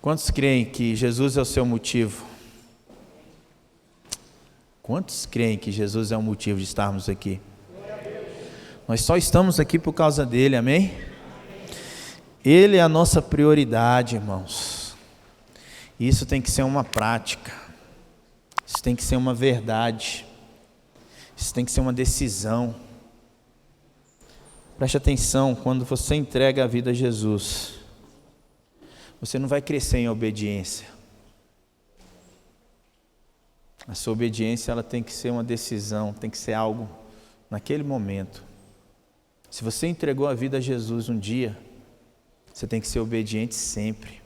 Quantos creem que Jesus é o seu motivo? Quantos creem que Jesus é o motivo de estarmos aqui? Nós só estamos aqui por causa dele, amém? Ele é a nossa prioridade, irmãos. Isso tem que ser uma prática. Isso tem que ser uma verdade. Isso tem que ser uma decisão. Preste atenção, quando você entrega a vida a Jesus, você não vai crescer em obediência. A sua obediência, ela tem que ser uma decisão, tem que ser algo naquele momento. Se você entregou a vida a Jesus um dia, você tem que ser obediente sempre.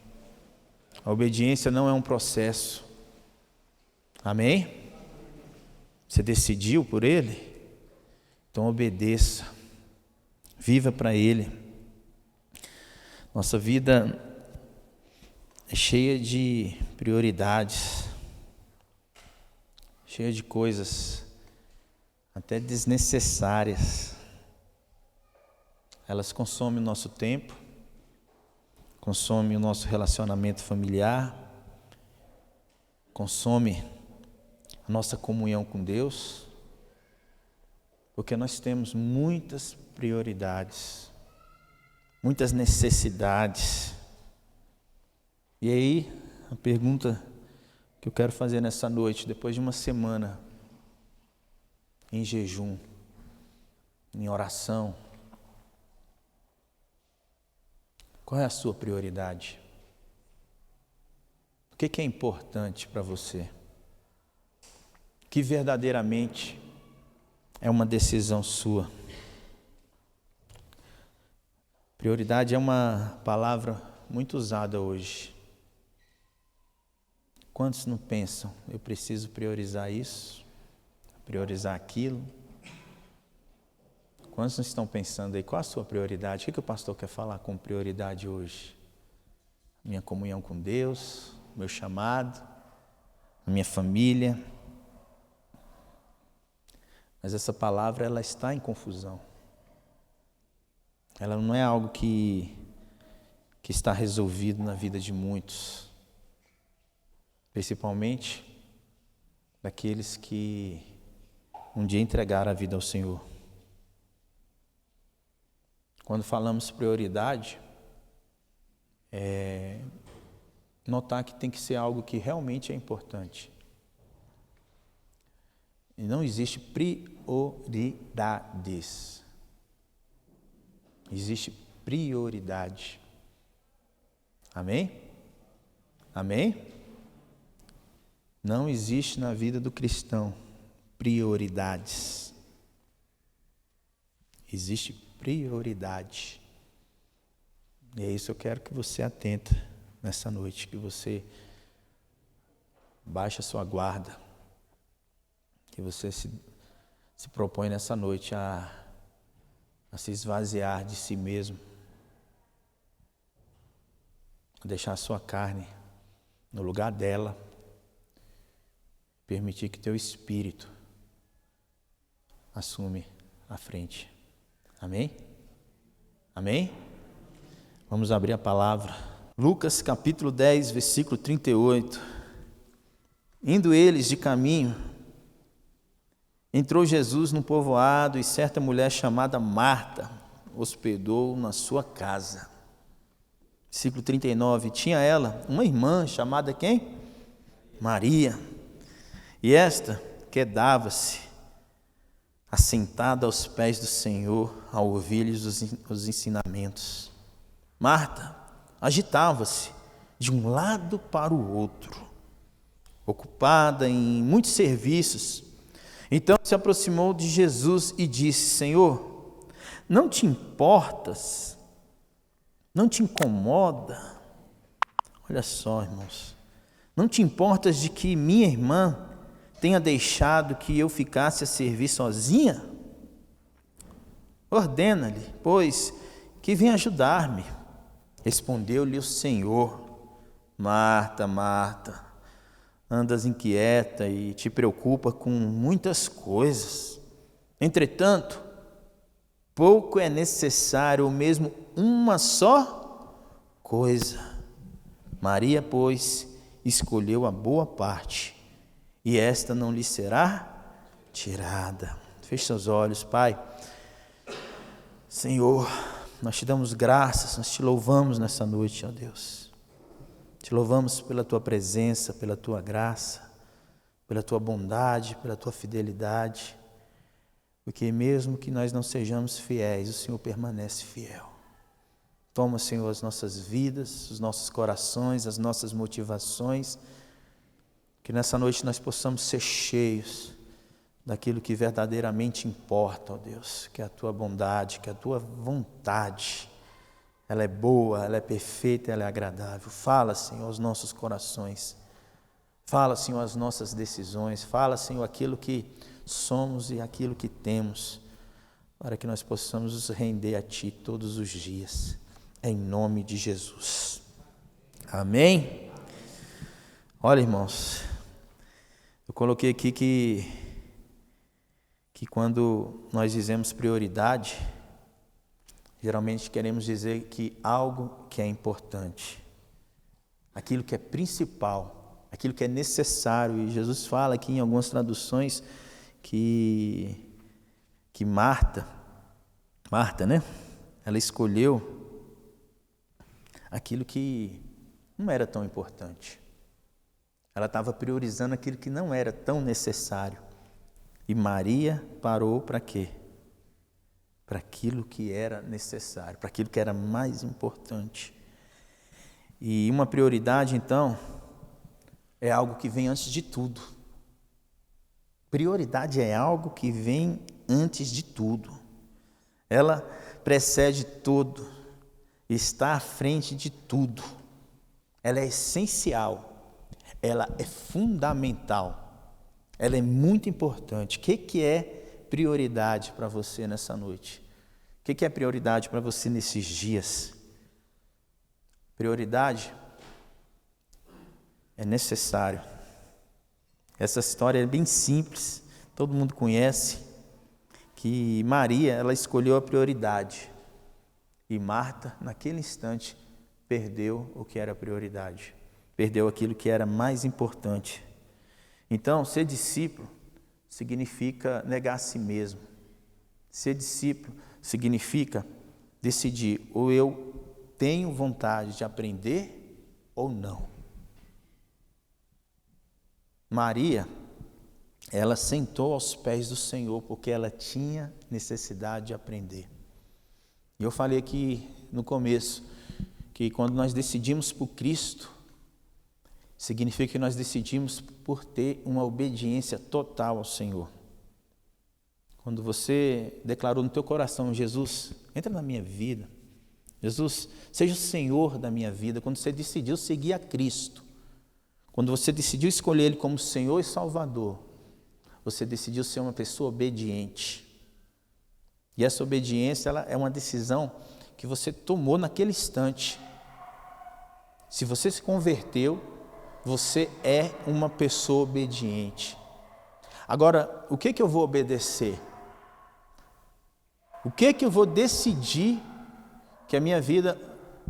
A obediência não é um processo. Amém? Você decidiu por Ele? Então obedeça. Viva para Ele. Nossa vida é cheia de prioridades, cheia de coisas até desnecessárias. Elas consomem o nosso tempo, consomem o nosso relacionamento familiar, consomem a nossa comunhão com Deus, porque nós temos muitas prioridades, muitas necessidades. E aí, a pergunta que eu quero fazer nessa noite, depois de uma semana em jejum, em oração, qual é a sua prioridade? O que é importante para você? O que verdadeiramente é uma decisão sua? Prioridade é uma palavra muito usada hoje. Quantos não pensam, eu preciso priorizar isso, priorizar aquilo? Quantos não estão pensando aí, qual a sua prioridade? O que o pastor quer falar com prioridade hoje? Minha comunhão com Deus, meu chamado, a minha família. Mas essa palavra, ela está em confusão. Ela não é algo que está resolvido na vida de muitos. Principalmente daqueles que um dia entregaram a vida ao Senhor. Quando falamos prioridade, notar que tem que ser algo que realmente é importante. E não existe prioridades. Existe prioridade. Amém? Amém? Não existe na vida do cristão prioridades. Existe prioridade. E é isso que eu quero que você atenta nessa noite, que você baixe a sua guarda, que você se propõe nessa noite a se esvaziar de si mesmo, a deixar a sua carne no lugar dela, permitir que teu espírito assume a frente. Amém? Amém? Vamos abrir a palavra. Lucas capítulo 10, versículo 38. Indo eles de caminho, entrou Jesus num povoado e certa mulher chamada Marta hospedou na sua casa. Versículo 39. Tinha ela uma irmã chamada quem? Maria. E esta quedava-se assentada aos pés do Senhor, a ouvir-lhes os ensinamentos. Marta agitava-se de um lado para o outro, ocupada em muitos serviços. Então se aproximou de Jesus e disse: Senhor, não te importas? Não te incomoda? Olha só, irmãos. Não te importas de que minha irmã tenha deixado que eu ficasse a servir sozinha? Ordena-lhe, pois, que venha ajudar-me. Respondeu-lhe o Senhor: Marta, Marta, andas inquieta e te preocupa com muitas coisas. Entretanto, pouco é necessário, ou mesmo uma só coisa. Maria, pois, escolheu a boa parte, e esta não lhe será tirada. Feche seus olhos, Pai. Senhor, nós te damos graças, nós te louvamos nessa noite, ó Deus. Te louvamos pela tua presença, pela tua graça, pela tua bondade, pela tua fidelidade, porque mesmo que nós não sejamos fiéis, o Senhor permanece fiel. Toma, Senhor, as nossas vidas, os nossos corações, as nossas motivações, que nessa noite nós possamos ser cheios daquilo que verdadeiramente importa, ó Deus, que é a tua bondade, que é a tua vontade. Ela é boa, ela é perfeita, ela é agradável. Fala, Senhor, aos nossos corações. Fala, Senhor, as nossas decisões. Fala, Senhor, aquilo que somos e aquilo que temos, para que nós possamos nos render a Ti todos os dias, em nome de Jesus. Amém? Olha, irmãos, eu coloquei aqui que quando nós dizemos prioridade, geralmente queremos dizer que algo que é importante, aquilo que é principal, aquilo que é necessário. E Jesus fala aqui em algumas traduções que Marta, né? Ela escolheu aquilo que não era tão importante. Ela estava priorizando aquilo que não era tão necessário. E Maria parou para quê? Para aquilo que era necessário, para aquilo que era mais importante. E uma prioridade, então, é algo que vem antes de tudo. Prioridade é algo que vem antes de tudo. Ela precede tudo, está à frente de tudo. Ela é essencial, ela é fundamental, ela é muito importante. O que é prioridade para você nessa noite? O que é prioridade para você nesses dias? Prioridade é necessário. Essa história é bem simples, todo mundo conhece, que Maria, ela escolheu a prioridade e Marta, naquele instante, perdeu o que era prioridade, perdeu aquilo que era mais importante. Então, ser discípulo significa negar a si mesmo. Ser discípulo significa decidir, ou eu tenho vontade de aprender ou não. Maria, ela sentou aos pés do Senhor porque ela tinha necessidade de aprender. E eu falei aqui no começo que quando nós decidimos por Cristo, significa que nós decidimos por ter uma obediência total ao Senhor. Quando você declarou no teu coração, Jesus, entra na minha vida, Jesus, seja o Senhor da minha vida, quando você decidiu seguir a Cristo, quando você decidiu escolher Ele como Senhor e Salvador, você decidiu ser uma pessoa obediente. E essa obediência, ela é uma decisão que você tomou naquele instante. Se você se converteu, você é uma pessoa obediente. Agora, o que eu vou obedecer? O que eu vou decidir que a minha vida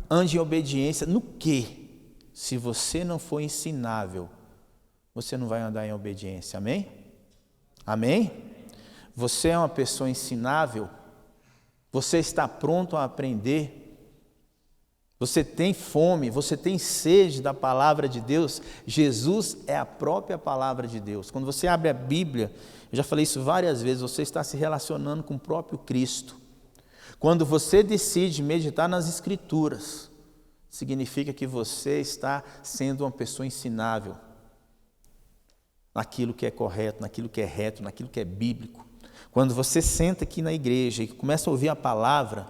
ande em obediência? No quê? Se você não for ensinável, você não vai andar em obediência. Amém? Amém? Você é uma pessoa ensinável? Você está pronto a aprender? Você tem fome, você tem sede da palavra de Deus? Jesus é a própria palavra de Deus. Quando você abre a Bíblia, eu já falei isso várias vezes, você está se relacionando com o próprio Cristo. Quando você decide meditar nas Escrituras, significa que você está sendo uma pessoa ensinável naquilo que é correto, naquilo que é reto, naquilo que é bíblico. Quando você senta aqui na igreja e começa a ouvir a palavra,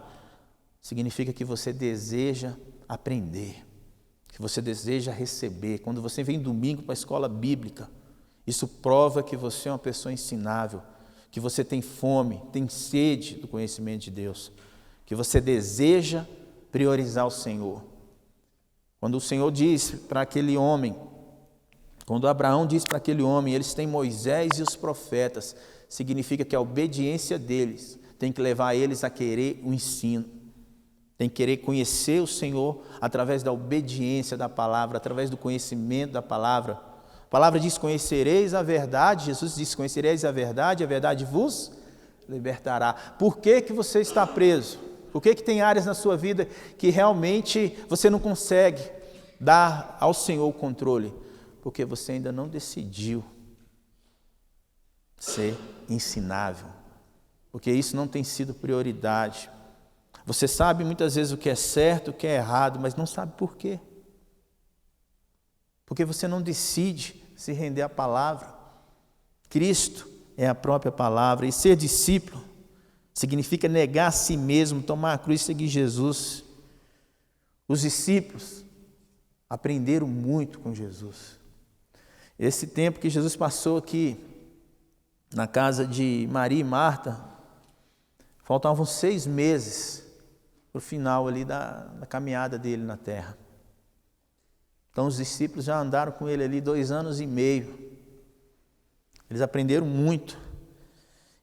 significa que você deseja aprender, que você deseja receber. Quando você vem domingo para a escola bíblica, isso prova que você é uma pessoa ensinável, que você tem fome, tem sede do conhecimento de Deus, que você deseja priorizar o Senhor. Quando o Senhor diz para aquele homem, quando Abraão diz para aquele homem, eles têm Moisés e os profetas, significa que a obediência deles tem que levar eles a querer o ensino. tem que querer conhecer o Senhor através da obediência da palavra, através do conhecimento da palavra. A palavra diz: conhecereis a verdade. Jesus disse: conhecereis a verdade vos libertará. Por que que você está preso? Por que que tem áreas na sua vida que realmente você não consegue dar ao Senhor o controle? Porque você ainda não decidiu ser ensinável, porque isso não tem sido prioridade. Você sabe muitas vezes o que é certo, o que é errado, mas não sabe por quê. Porque você não decide se render à palavra. Cristo é a própria palavra, e ser discípulo significa negar a si mesmo, tomar a cruz e seguir Jesus. Os discípulos aprenderam muito com Jesus. Esse tempo que Jesus passou aqui na casa de Maria e Marta, faltavam 6 meses para o final ali da caminhada dele na terra. Então os discípulos já andaram com ele ali 2 anos e meio. Eles aprenderam muito.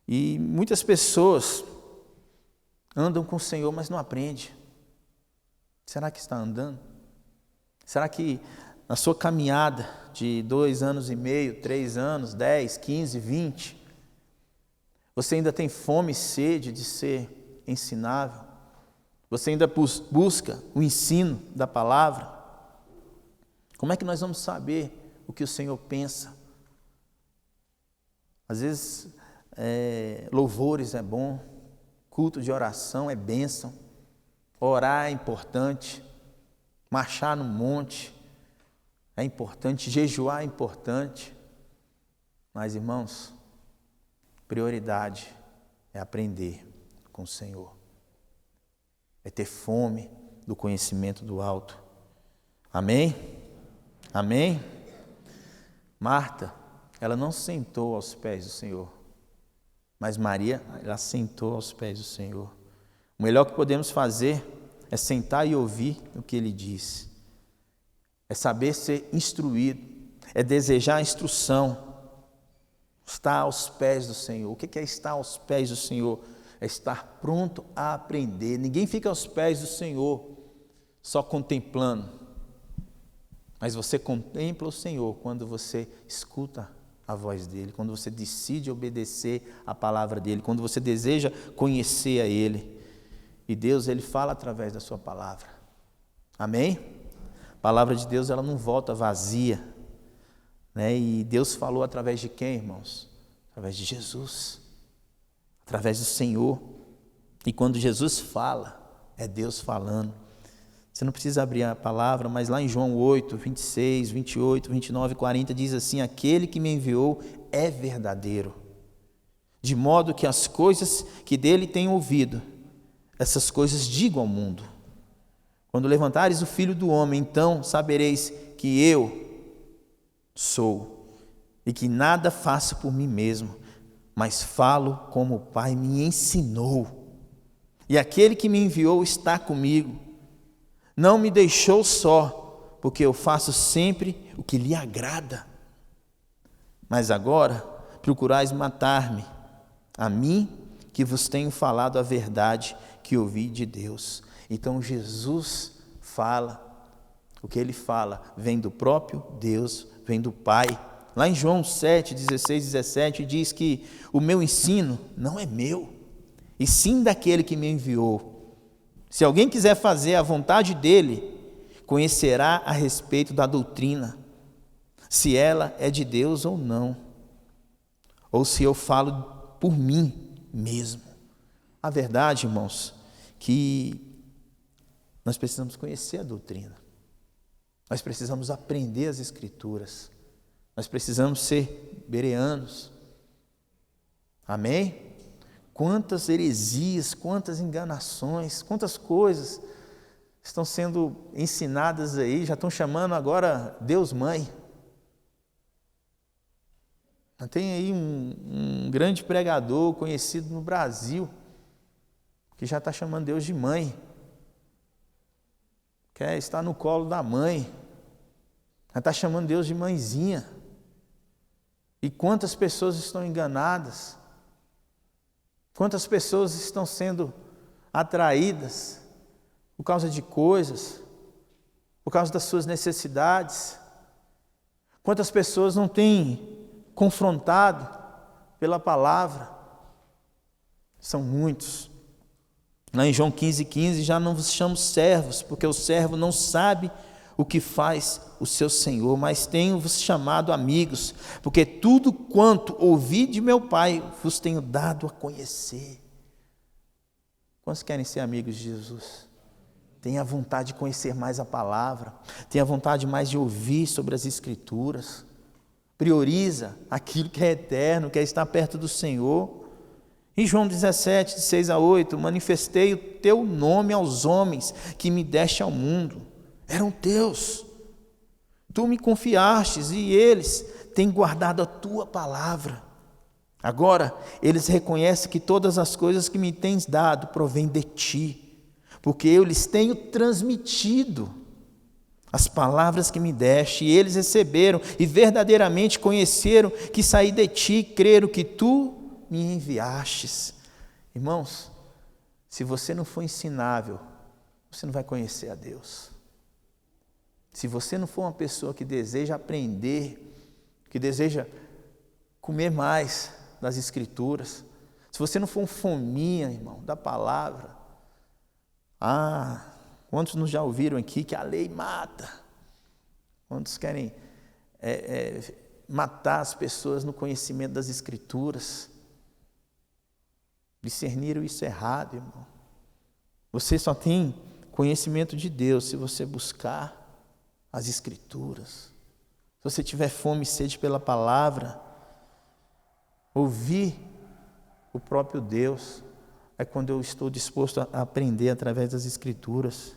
E muitas pessoas andam com o Senhor, mas não aprendem. Será que está andando? Será que na sua caminhada de 2 anos e meio, 3 anos, 10, 15, 20, você ainda tem fome e sede de ser ensinável? Você ainda busca o ensino da palavra? Como é que nós vamos saber o que o Senhor pensa? Às vezes, louvores é bom, culto de oração é bênção, orar é importante, marchar no monte é importante, jejuar é importante. Mas, irmãos, prioridade é aprender com o Senhor, é ter fome do conhecimento do alto. Amém? Amém? Marta, ela não sentou aos pés do Senhor, mas Maria, ela sentou aos pés do Senhor. O melhor que podemos fazer é sentar e ouvir o que Ele diz, é saber ser instruído, é desejar a instrução, estar aos pés do Senhor. O que é estar aos pés do Senhor? É estar pronto a aprender. Ninguém fica aos pés do Senhor só contemplando, mas você contempla o Senhor quando você escuta a voz dEle, quando você decide obedecer a palavra dEle, quando você deseja conhecer a Ele. E Deus, Ele fala através da sua palavra. Amém? A palavra de Deus, ela não volta vazia, né? E Deus falou através de quem, irmãos? Através de Jesus, através do Senhor. E quando Jesus fala, é Deus falando. Você não precisa abrir a palavra, mas lá em João 8, 26, 28, 29 e 40 diz assim: aquele que me enviou é verdadeiro, de modo que as coisas que dele tenho ouvido, essas coisas digo ao mundo. Quando levantares o Filho do Homem, então sabereis que eu sou, e que nada faço por mim mesmo, mas falo como o Pai me ensinou. E aquele que me enviou está comigo. Não me deixou só, porque eu faço sempre o que lhe agrada. Mas agora procurais matar-me, a mim que vos tenho falado a verdade que ouvi de Deus. Então Jesus fala, o que Ele fala vem do próprio Deus, vem do Pai. Lá em João 7, 16, 17 diz que o meu ensino não é meu, e sim daquele que me enviou. Se alguém quiser fazer a vontade dele, conhecerá a respeito da doutrina, se ela é de Deus ou não, ou se eu falo por mim mesmo. A verdade, irmãos, que nós precisamos conhecer a doutrina, nós precisamos aprender as Escrituras, nós precisamos ser bereanos. Amém? Quantas heresias, quantas enganações, quantas coisas estão sendo ensinadas aí, já estão chamando agora Deus Mãe. Tem aí um grande pregador conhecido no Brasil, que já está chamando Deus de mãe, quer estar no colo da mãe, já está chamando Deus de mãezinha. E quantas pessoas estão enganadas, quantas pessoas estão sendo atraídas por causa de coisas, por causa das suas necessidades. Quantas pessoas não têm confrontado pela palavra? São muitos. Lá em João 15,15, já não vos chamo servos, porque o servo não sabe o que faz o seu Senhor, mas tenho-vos chamado amigos, porque tudo quanto ouvi de meu Pai vos tenho dado a conhecer. Quantos querem ser amigos de Jesus? Tenha vontade de conhecer mais a palavra, tenha vontade mais de ouvir sobre as Escrituras. Prioriza aquilo que é eterno, que é estar perto do Senhor. Em João 17, de 6-8, manifestei o teu nome aos homens que me deste ao mundo. Eram teus. Tu me confiastes e eles têm guardado a tua palavra. Agora, eles reconhecem que todas as coisas que me tens dado provêm de ti, porque eu lhes tenho transmitido as palavras que me deste, e eles receberam e verdadeiramente conheceram que saí de ti, creram que tu me enviastes. Irmãos, se você não for ensinável, você não vai conhecer a Deus. Se você não for uma pessoa que deseja aprender, que deseja comer mais das Escrituras, se você não for um fominha, irmão, da palavra, quantos nos já ouviram aqui que a lei mata? Quantos querem matar as pessoas no conhecimento das Escrituras? Discerniram isso errado, irmão. Você só tem conhecimento de Deus se você buscar as Escrituras. Se você tiver fome e sede pela palavra, ouvir o próprio Deus, é quando eu estou disposto a aprender através das Escrituras.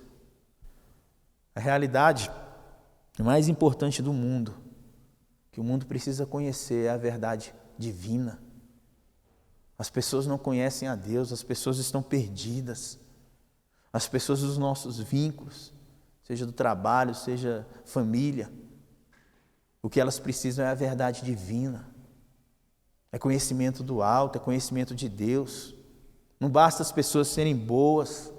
A realidade mais importante do mundo, que o mundo precisa conhecer, é a verdade divina. As pessoas não conhecem a Deus, as pessoas estão perdidas. As pessoas dos nossos vínculos, seja do trabalho, seja família, o que elas precisam é a verdade divina. É conhecimento do alto, é conhecimento de Deus. Não basta as pessoas serem boas,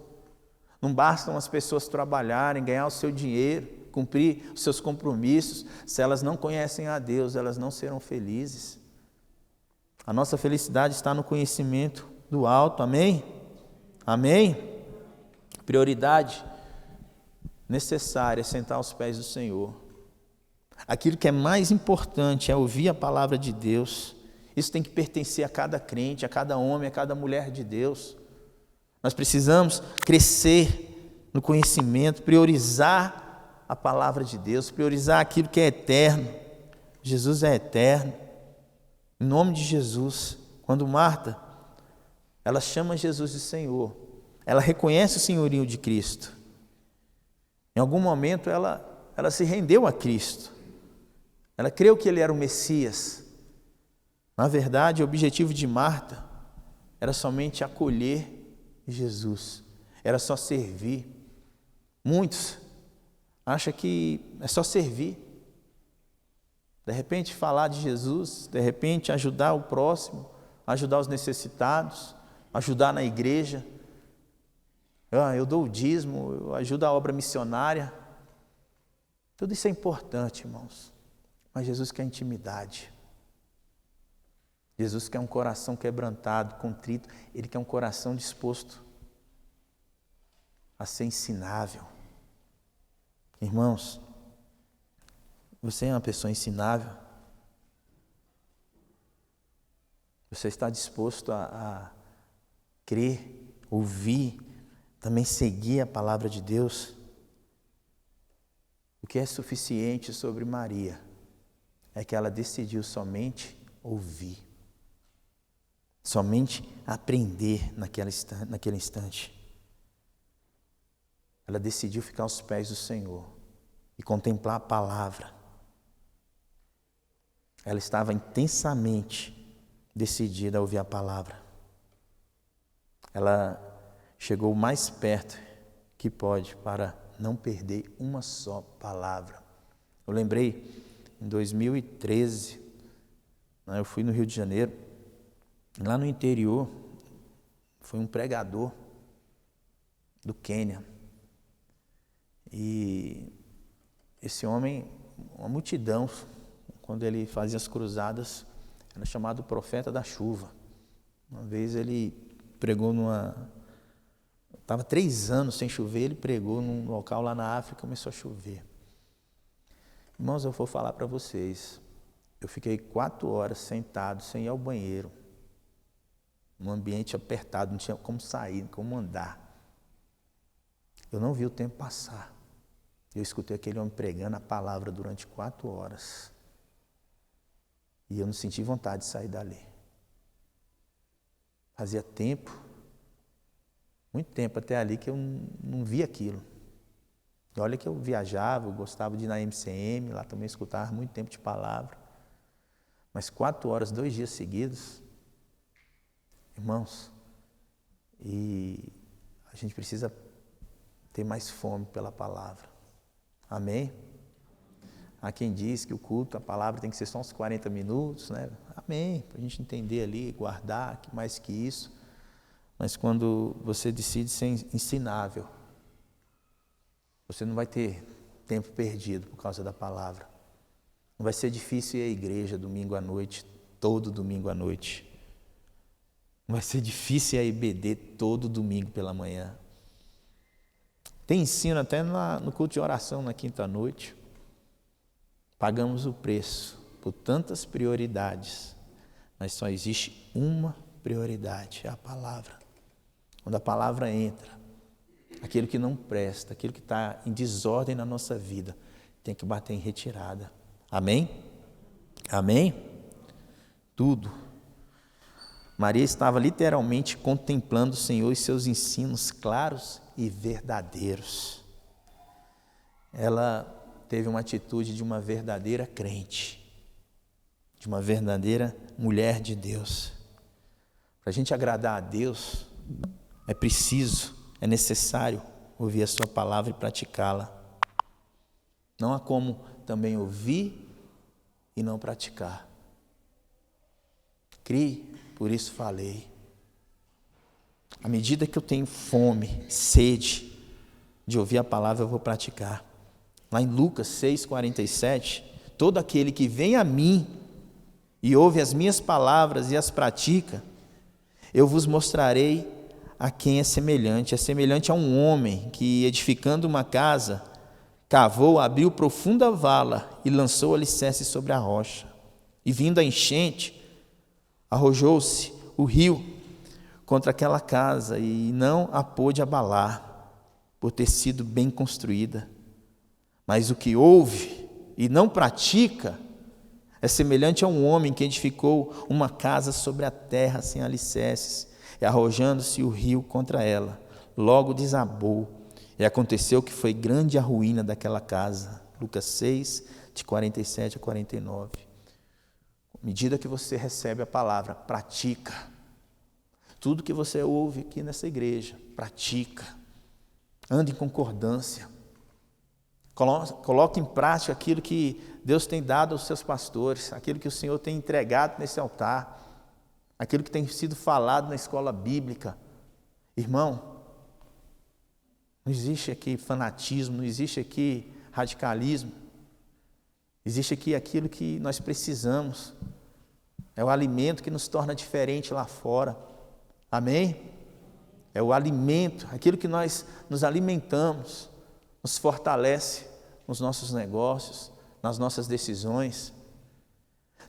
não bastam as pessoas trabalharem, ganhar o seu dinheiro, cumprir os seus compromissos. Se elas não conhecem a Deus, elas não serão felizes. A nossa felicidade está no conhecimento do alto, amém? Amém? Prioridade necessária é sentar aos pés do Senhor. Aquilo que é mais importante é ouvir a palavra de Deus. Isso tem que pertencer a cada crente, a cada homem, a cada mulher de Deus. Nós precisamos crescer no conhecimento, priorizar a palavra de Deus, priorizar aquilo que é eterno. Jesus é eterno. Em nome de Jesus, quando Marta, ela chama Jesus de Senhor, ela reconhece o senhorio de Cristo. Em algum momento ela se rendeu a Cristo. Ela creu que Ele era o Messias. Na verdade, o objetivo de Marta era somente acolher Jesus, era só servir. Muitos acham que é só servir. De repente falar de Jesus, de repente ajudar o próximo, ajudar os necessitados, ajudar na igreja. Eu dou o dízimo, eu ajudo a obra missionária. Tudo isso é importante, irmãos. Mas Jesus quer intimidade. Jesus quer um coração quebrantado, contrito. Ele quer um coração disposto a ser ensinável. Irmãos, você é uma pessoa ensinável? Você está disposto a crer, ouvir, também seguir a palavra de Deus? O que é suficiente sobre Maria é que ela decidiu somente ouvir, somente aprender naquele instante. Ela decidiu ficar aos pés do Senhor e contemplar a palavra. Ela estava intensamente decidida a ouvir a palavra. Ela chegou o mais perto que pode para não perder uma só palavra. Eu lembrei, em 2013, eu fui no Rio de Janeiro, lá no interior, foi um pregador do Quênia. E esse homem, uma multidão, quando ele fazia as cruzadas, era chamado profeta da chuva. Uma vez ele pregou estava 3 anos sem chover, ele pregou num local lá na África, começou a chover. Irmãos, eu vou falar para vocês, eu fiquei 4 horas sentado, sem ir ao banheiro, num ambiente apertado, não tinha como sair, como andar. Eu não vi o tempo passar. Eu escutei aquele homem pregando a palavra durante 4 horas. E eu não senti vontade de sair dali. Fazia tempo, muito tempo até ali, que eu não via aquilo. E olha que eu viajava, eu gostava de ir na MCM, lá também escutava muito tempo de palavra. Mas 4 horas, 2 dias seguidos, irmãos, e a gente precisa ter mais fome pela palavra. Amém? Há quem diz que o culto, a palavra tem que ser só uns 40 minutos, né? Amém, para a gente entender ali, guardar, mais que isso. Mas quando você decide ser ensinável, você não vai ter tempo perdido por causa da palavra. Não vai ser difícil ir à igreja domingo à noite, todo domingo à noite. Não vai ser difícil ir à IBD todo domingo pela manhã. Tem ensino até no culto de oração na quinta-noite. Pagamos o preço por tantas prioridades, mas só existe uma prioridade, é a palavra. Quando a palavra entra, aquilo que não presta, aquilo que está em desordem na nossa vida, tem que bater em retirada. Amém? Amém? Tudo. Maria estava literalmente contemplando o Senhor e seus ensinos claros e verdadeiros. Ela teve uma atitude de uma verdadeira crente, de uma verdadeira mulher de Deus. Para a gente agradar a Deus, é preciso, é necessário ouvir a sua palavra e praticá-la. Não há como também ouvir e não praticar. Crie, por isso falei. À medida que eu tenho fome, sede de ouvir a palavra, eu vou praticar. Lá em Lucas 6,47, todo aquele que vem a mim e ouve as minhas palavras e as pratica, eu vos mostrarei a quem é semelhante. É semelhante a um homem que, edificando uma casa, cavou, abriu profunda vala e lançou alicerce sobre a rocha. E vindo a enchente, arrojou-se o rio contra aquela casa e não a pôde abalar, por ter sido bem construída. Mas o que ouve e não pratica é semelhante a um homem que edificou uma casa sobre a terra sem alicerces, e arrojando-se o rio contra ela, logo desabou, e aconteceu que foi grande a ruína daquela casa. Lucas 6, de 47 a 49. À medida que você recebe a palavra, pratica. Tudo que você ouve aqui nessa igreja, pratica. Ande em concordância. Coloque em prática aquilo que Deus tem dado aos seus pastores, aquilo que o Senhor tem entregado nesse altar, aquilo que tem sido falado na escola bíblica. Irmão, não existe aqui fanatismo, não existe aqui radicalismo, existe aqui aquilo que nós precisamos, é o alimento que nos torna diferente lá fora, amém? É o alimento, aquilo que nós nos alimentamos, nos fortalece nos nossos negócios, nas nossas decisões.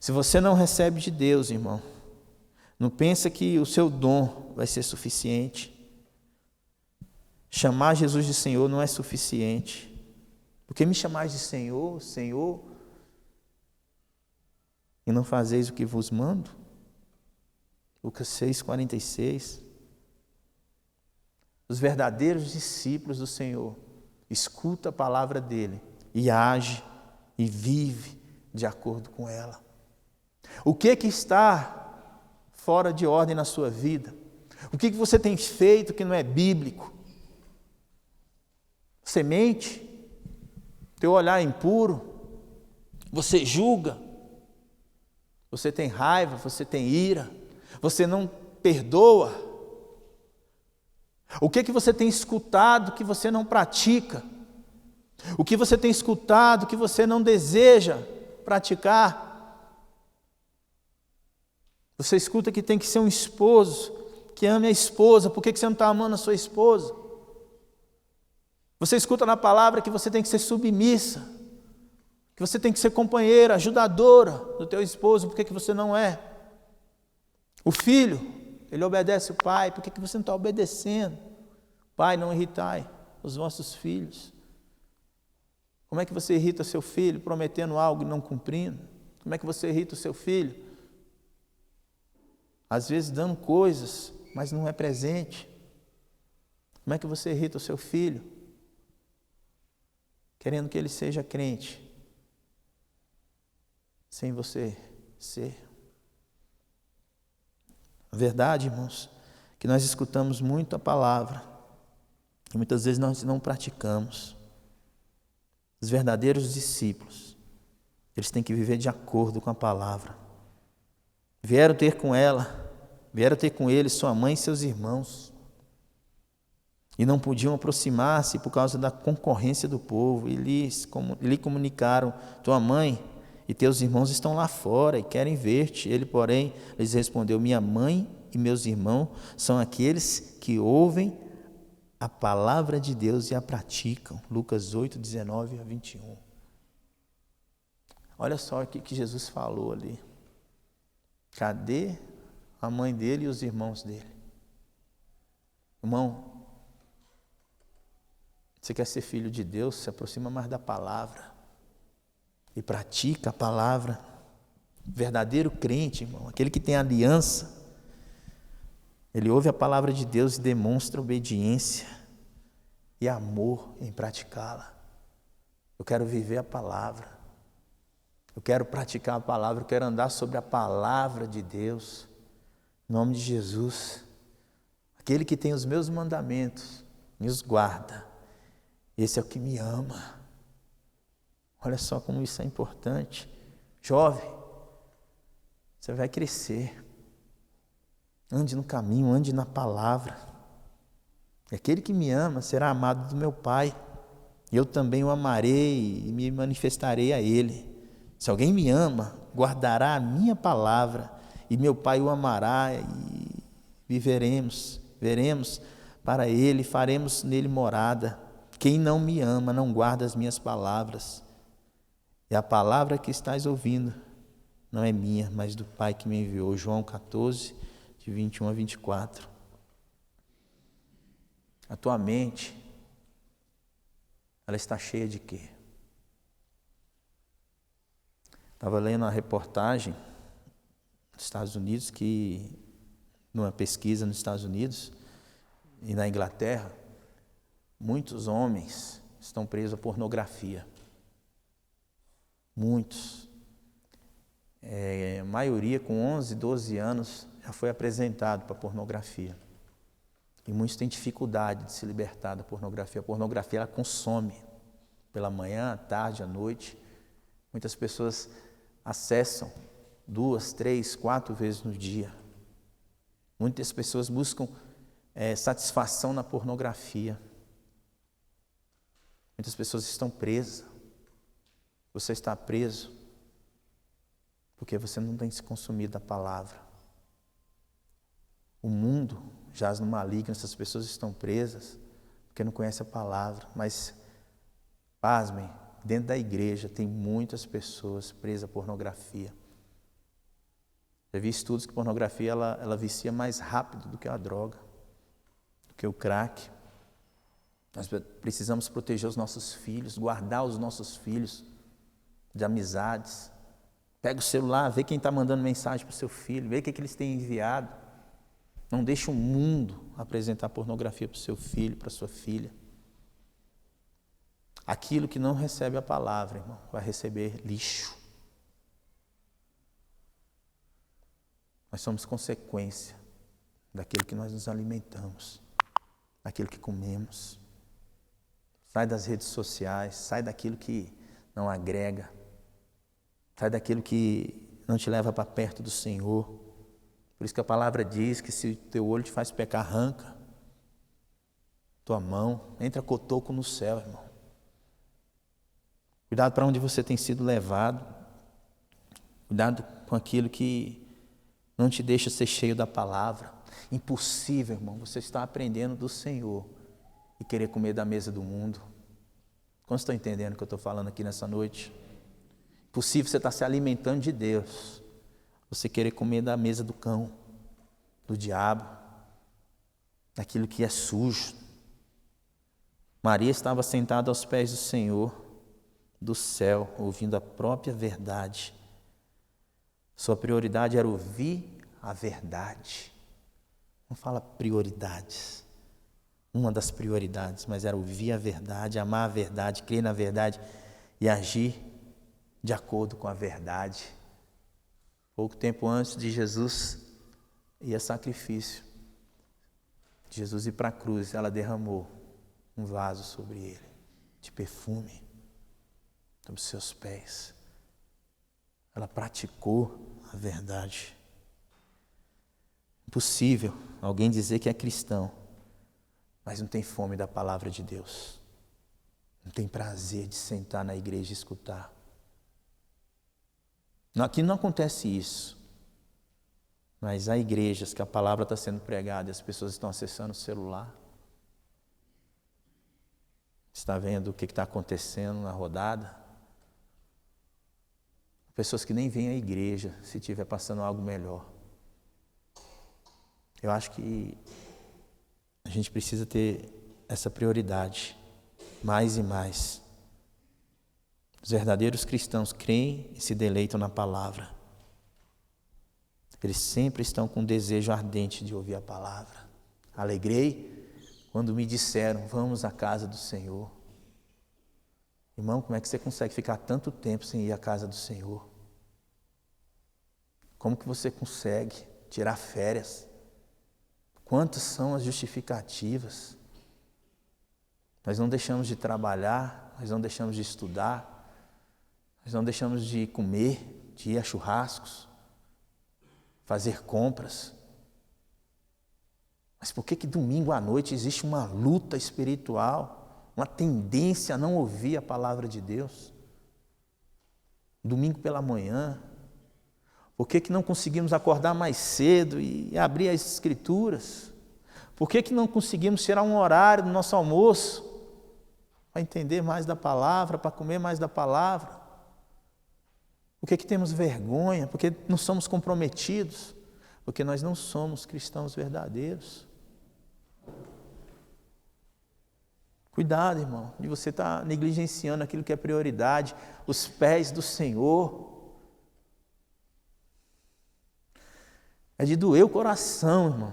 Se você não recebe de Deus, irmão, não pensa que o seu dom vai ser suficiente. Chamar Jesus de Senhor não é suficiente. Porque me chamais de Senhor, Senhor, e não fazeis o que vos mando? Lucas 6,46. Os verdadeiros discípulos do Senhor escuta a palavra dele e age e vive de acordo com ela. O que está fora de ordem na sua vida? O que você tem feito que não é bíblico? Você mente? Teu olhar é impuro? Você julga? Você tem raiva? Você tem ira? Você não perdoa? O que você tem escutado que você não pratica? O que você tem escutado que você não deseja praticar? Você escuta que tem que ser um esposo, que ame a esposa, por que você não está amando a sua esposa? Você escuta na palavra que você tem que ser submissa, que você tem que ser companheira, ajudadora do teu esposo, por que você não é? O filho, ele obedece o pai, por que você não está obedecendo? Pai, não irritai os vossos filhos. Como é que você irrita seu filho prometendo algo e não cumprindo? Como é que você irrita o seu filho? Às vezes dando coisas, mas não é presente. Como é que você irrita o seu filho? Querendo que ele seja crente, sem você ser. A verdade, irmãos, que nós escutamos muito a palavra, e muitas vezes nós não praticamos. Os verdadeiros discípulos, eles têm que viver de acordo com a palavra. Vieram ter com ele sua mãe e seus irmãos. E não podiam aproximar-se por causa da concorrência do povo. E lhe comunicaram: tua mãe e teus irmãos estão lá fora e querem ver-te. Ele, porém, lhes respondeu: minha mãe e meus irmãos são aqueles que ouvem a palavra de Deus e a praticam. Lucas 8, 19 a 21. Olha só o que Jesus falou ali. Cadê a mãe dele e os irmãos dele? Irmão, você quer ser filho de Deus, se aproxima mais da palavra e pratica a palavra. Verdadeiro crente, irmão, aquele que tem aliança, ele ouve a palavra de Deus e demonstra obediência e amor em praticá-la. Eu quero viver a palavra, eu quero praticar a palavra, eu quero andar sobre a palavra de Deus, em nome de Jesus. Aquele que tem os meus mandamentos, me os guarda, esse é o que me ama. Olha só como isso é importante. Jovem, você vai crescer, ande no caminho, ande na palavra. Aquele que me ama será amado do meu Pai, eu também o amarei e me manifestarei a ele. Se alguém me ama, guardará a minha palavra, e meu Pai o amará, e veremos para ele, faremos nele morada. Quem não me ama, não guarda as minhas palavras. E a palavra que estás ouvindo não é minha, mas do Pai que me enviou. João 14, de 21 a 24. A tua mente, ela está cheia de quê? Estava lendo uma reportagem dos Estados Unidos, numa pesquisa nos Estados Unidos e na Inglaterra, muitos homens estão presos à pornografia. Muitos. A maioria com 11, 12 anos já foi apresentado para a pornografia. E muitos têm dificuldade de se libertar da pornografia. A pornografia, ela consome pela manhã, à tarde, à noite. Muitas pessoas acessam 2, 3, 4 vezes no dia. Muitas pessoas buscam satisfação na pornografia. Muitas pessoas estão presas. Você está preso porque você não tem se consumido da palavra. O mundo jaz no maligno, essas pessoas estão presas porque não conhecem a palavra. Mas, pasmem, dentro da igreja tem muitas pessoas presas à pornografia. Já vi estudos que a pornografia ela vicia mais rápido do que a droga, do que o crack. Nós precisamos proteger os nossos filhos, guardar os nossos filhos de amizades. Pega o celular, vê quem está mandando mensagem para o seu filho, vê o que eles têm enviado. Não deixe o mundo apresentar pornografia para o seu filho, para a sua filha. Aquilo que não recebe a palavra, irmão, vai receber lixo. Nós somos consequência daquilo que nós nos alimentamos, daquilo que comemos. Sai das redes sociais, sai daquilo que não agrega, sai daquilo que não te leva para perto do Senhor. Por isso que a palavra diz que se teu olho te faz pecar, arranca tua mão, entra cotoco no céu, irmão. Cuidado para onde você tem sido levado. Cuidado com aquilo que não te deixa ser cheio da palavra. Impossível, irmão, você está aprendendo do Senhor e querer comer da mesa do mundo. Quantos estão entendendo o que eu estou falando aqui nessa noite? Impossível você estar se alimentando de Deus, você querer comer da mesa do cão, do diabo, daquilo que é sujo. Maria estava sentada aos pés do Senhor, do céu, ouvindo a própria verdade. Sua prioridade era ouvir a verdade. Não fala prioridades. Uma das prioridades, mas era ouvir a verdade, amar a verdade, crer na verdade e agir de acordo com a verdade. Pouco tempo antes de Jesus ir a sacrifício, Jesus ir para a cruz, ela derramou um vaso sobre ele, de perfume, sobre os seus pés. Ela praticou a verdade. Impossível alguém dizer que é cristão, mas não tem fome da palavra de Deus. Não tem prazer de sentar na igreja e escutar. Aqui não acontece isso. Mas há igrejas que a palavra está sendo pregada e as pessoas estão acessando o celular. Está vendo o que está acontecendo na rodada? Pessoas que nem vêm à igreja se estiver passando algo melhor. Eu acho que a gente precisa ter essa prioridade, mais e mais. Os verdadeiros cristãos creem e se deleitam na palavra. Eles sempre estão com um desejo ardente de ouvir a palavra. Alegrei quando me disseram, vamos à casa do Senhor. Irmão, como é que você consegue ficar tanto tempo sem ir à casa do Senhor? Como que você consegue tirar férias? Quantas são as justificativas? Nós não deixamos de trabalhar, nós não deixamos de estudar, nós não deixamos de comer, de ir a churrascos, fazer compras. Mas por que domingo à noite existe uma luta espiritual, uma tendência a não ouvir a palavra de Deus? Domingo pela manhã, por que não conseguimos acordar mais cedo e abrir as Escrituras? Por que não conseguimos tirar um horário do nosso almoço para entender mais da palavra, para comer mais da palavra? Por que temos vergonha? Por que não somos comprometidos? Porque nós não somos cristãos verdadeiros. Cuidado, irmão, de você estar negligenciando aquilo que é prioridade, os pés do Senhor. É de doer o coração, irmão.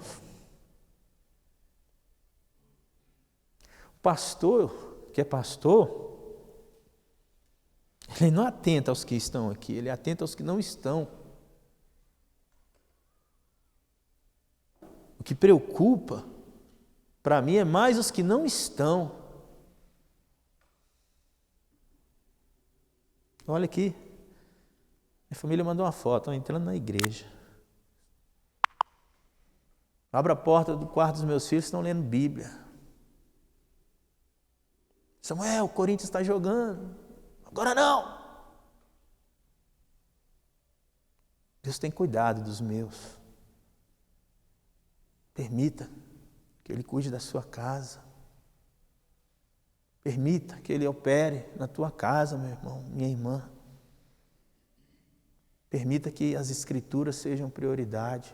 O pastor, que é pastor, ele não atenta aos que estão aqui, ele atenta aos que não estão. O que preocupa, para mim, é mais os que não estão. Olha aqui, minha família mandou uma foto, entrando na igreja. Abro a porta do quarto dos meus filhos, estão lendo Bíblia. Samuel, o Corinthians está jogando. Agora não. Deus tem cuidado dos meus. Permita que Ele cuide da sua casa. Permita que Ele opere na tua casa, meu irmão, minha irmã. Permita que as Escrituras sejam prioridade.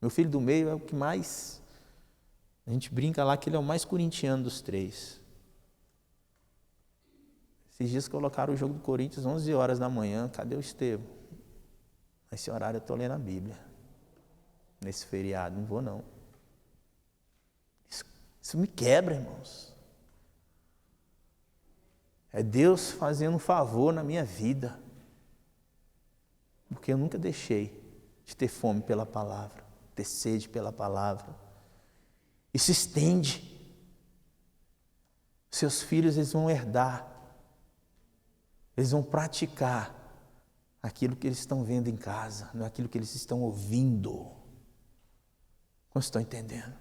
Meu filho do meio é o que mais... A gente brinca lá que ele é o mais corintiano dos três. Esses dias colocaram o jogo do Corinthians 11 horas da manhã. Cadê o Estevão? Nesse horário eu estou lendo a Bíblia. Nesse feriado, não vou não. Isso me quebra, irmãos. É Deus fazendo um favor na minha vida. Porque eu nunca deixei de ter fome pela palavra, ter sede pela palavra. Isso estende. Seus filhos, eles vão herdar. Eles vão praticar aquilo que eles estão vendo em casa, não é aquilo que eles estão ouvindo. Não estão entendendo?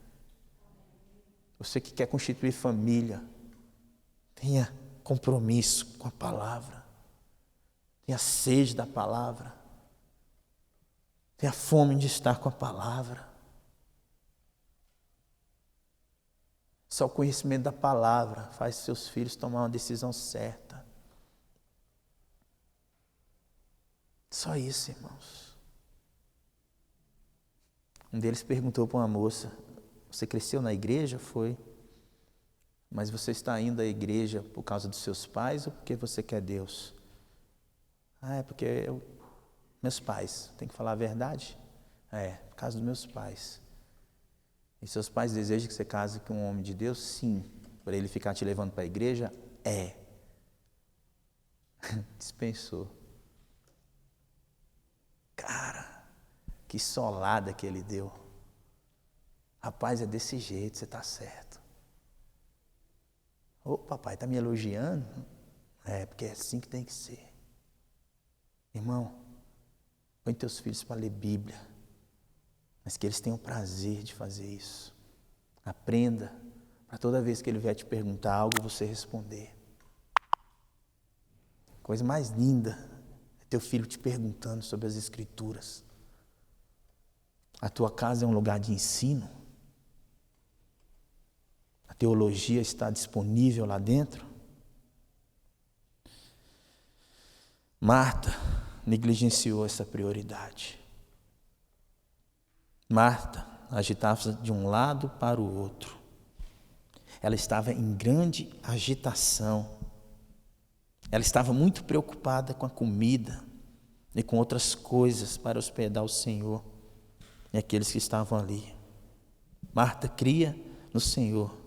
Você que quer constituir família, tenha compromisso com a palavra. Tenha sede da palavra. Tenha fome de estar com a palavra. Só o conhecimento da palavra faz seus filhos tomar uma decisão certa. Só isso, irmãos. Um deles perguntou para uma moça: você cresceu na igreja? Foi. Mas você está indo à igreja por causa dos seus pais ou porque você quer Deus? É porque meus pais. Tem que falar a verdade? Por causa dos meus pais. E seus pais desejam que você case com um homem de Deus? Sim. Para ele ficar te levando para a igreja? Dispensou. Cara, que solada que ele deu. Rapaz, é desse jeito, você está certo. Ô, papai, está me elogiando? Porque é assim que tem que ser. Irmão, põe teus filhos para ler Bíblia, mas que eles tenham prazer de fazer isso. Aprenda, para toda vez que ele vier te perguntar algo, você responder. Coisa mais linda é teu filho te perguntando sobre as Escrituras. A tua casa é um lugar de ensino? A teologia está disponível lá dentro? Marta negligenciou essa prioridade. Marta agitava de um lado para o outro. Ela estava em grande agitação. Ela estava muito preocupada com a comida e com outras coisas para hospedar o Senhor e aqueles que estavam ali. Marta cria no Senhor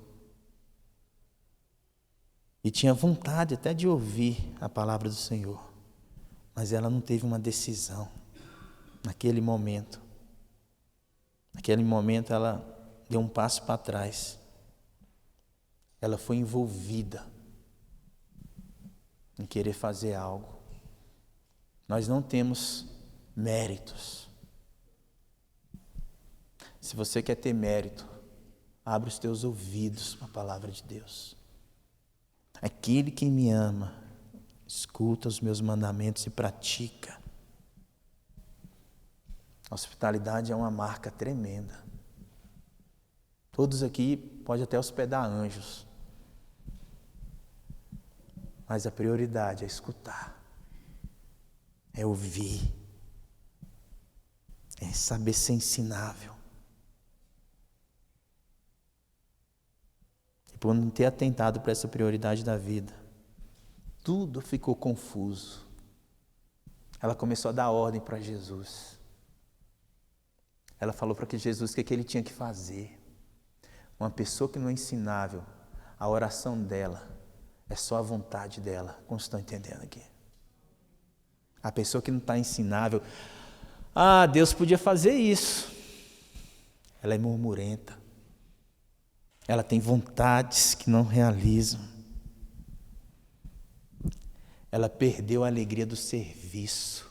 e tinha vontade até de ouvir a palavra do Senhor, mas ela não teve uma decisão naquele momento. Naquele momento ela deu um passo para trás. Ela foi envolvida em querer fazer algo. Nós não temos méritos. Se você quer ter mérito, abre os teus ouvidos para a palavra de Deus. Aquele que me ama, escuta os meus mandamentos e pratica. A hospitalidade é uma marca tremenda. Todos aqui podem até hospedar anjos, mas a prioridade é escutar, é ouvir, é saber ser ensinável. E por não ter atentado para essa prioridade da vida, tudo ficou confuso. Ela começou a dar ordem para Jesus. Ela falou para que Jesus o que ele tinha que fazer. Uma pessoa que não é ensinável, a oração dela é só a vontade dela. Como vocês estão entendendo aqui? A pessoa que não está ensinável, Deus podia fazer isso. Ela é murmurenta. Ela tem vontades que não realizam. Ela perdeu a alegria do serviço.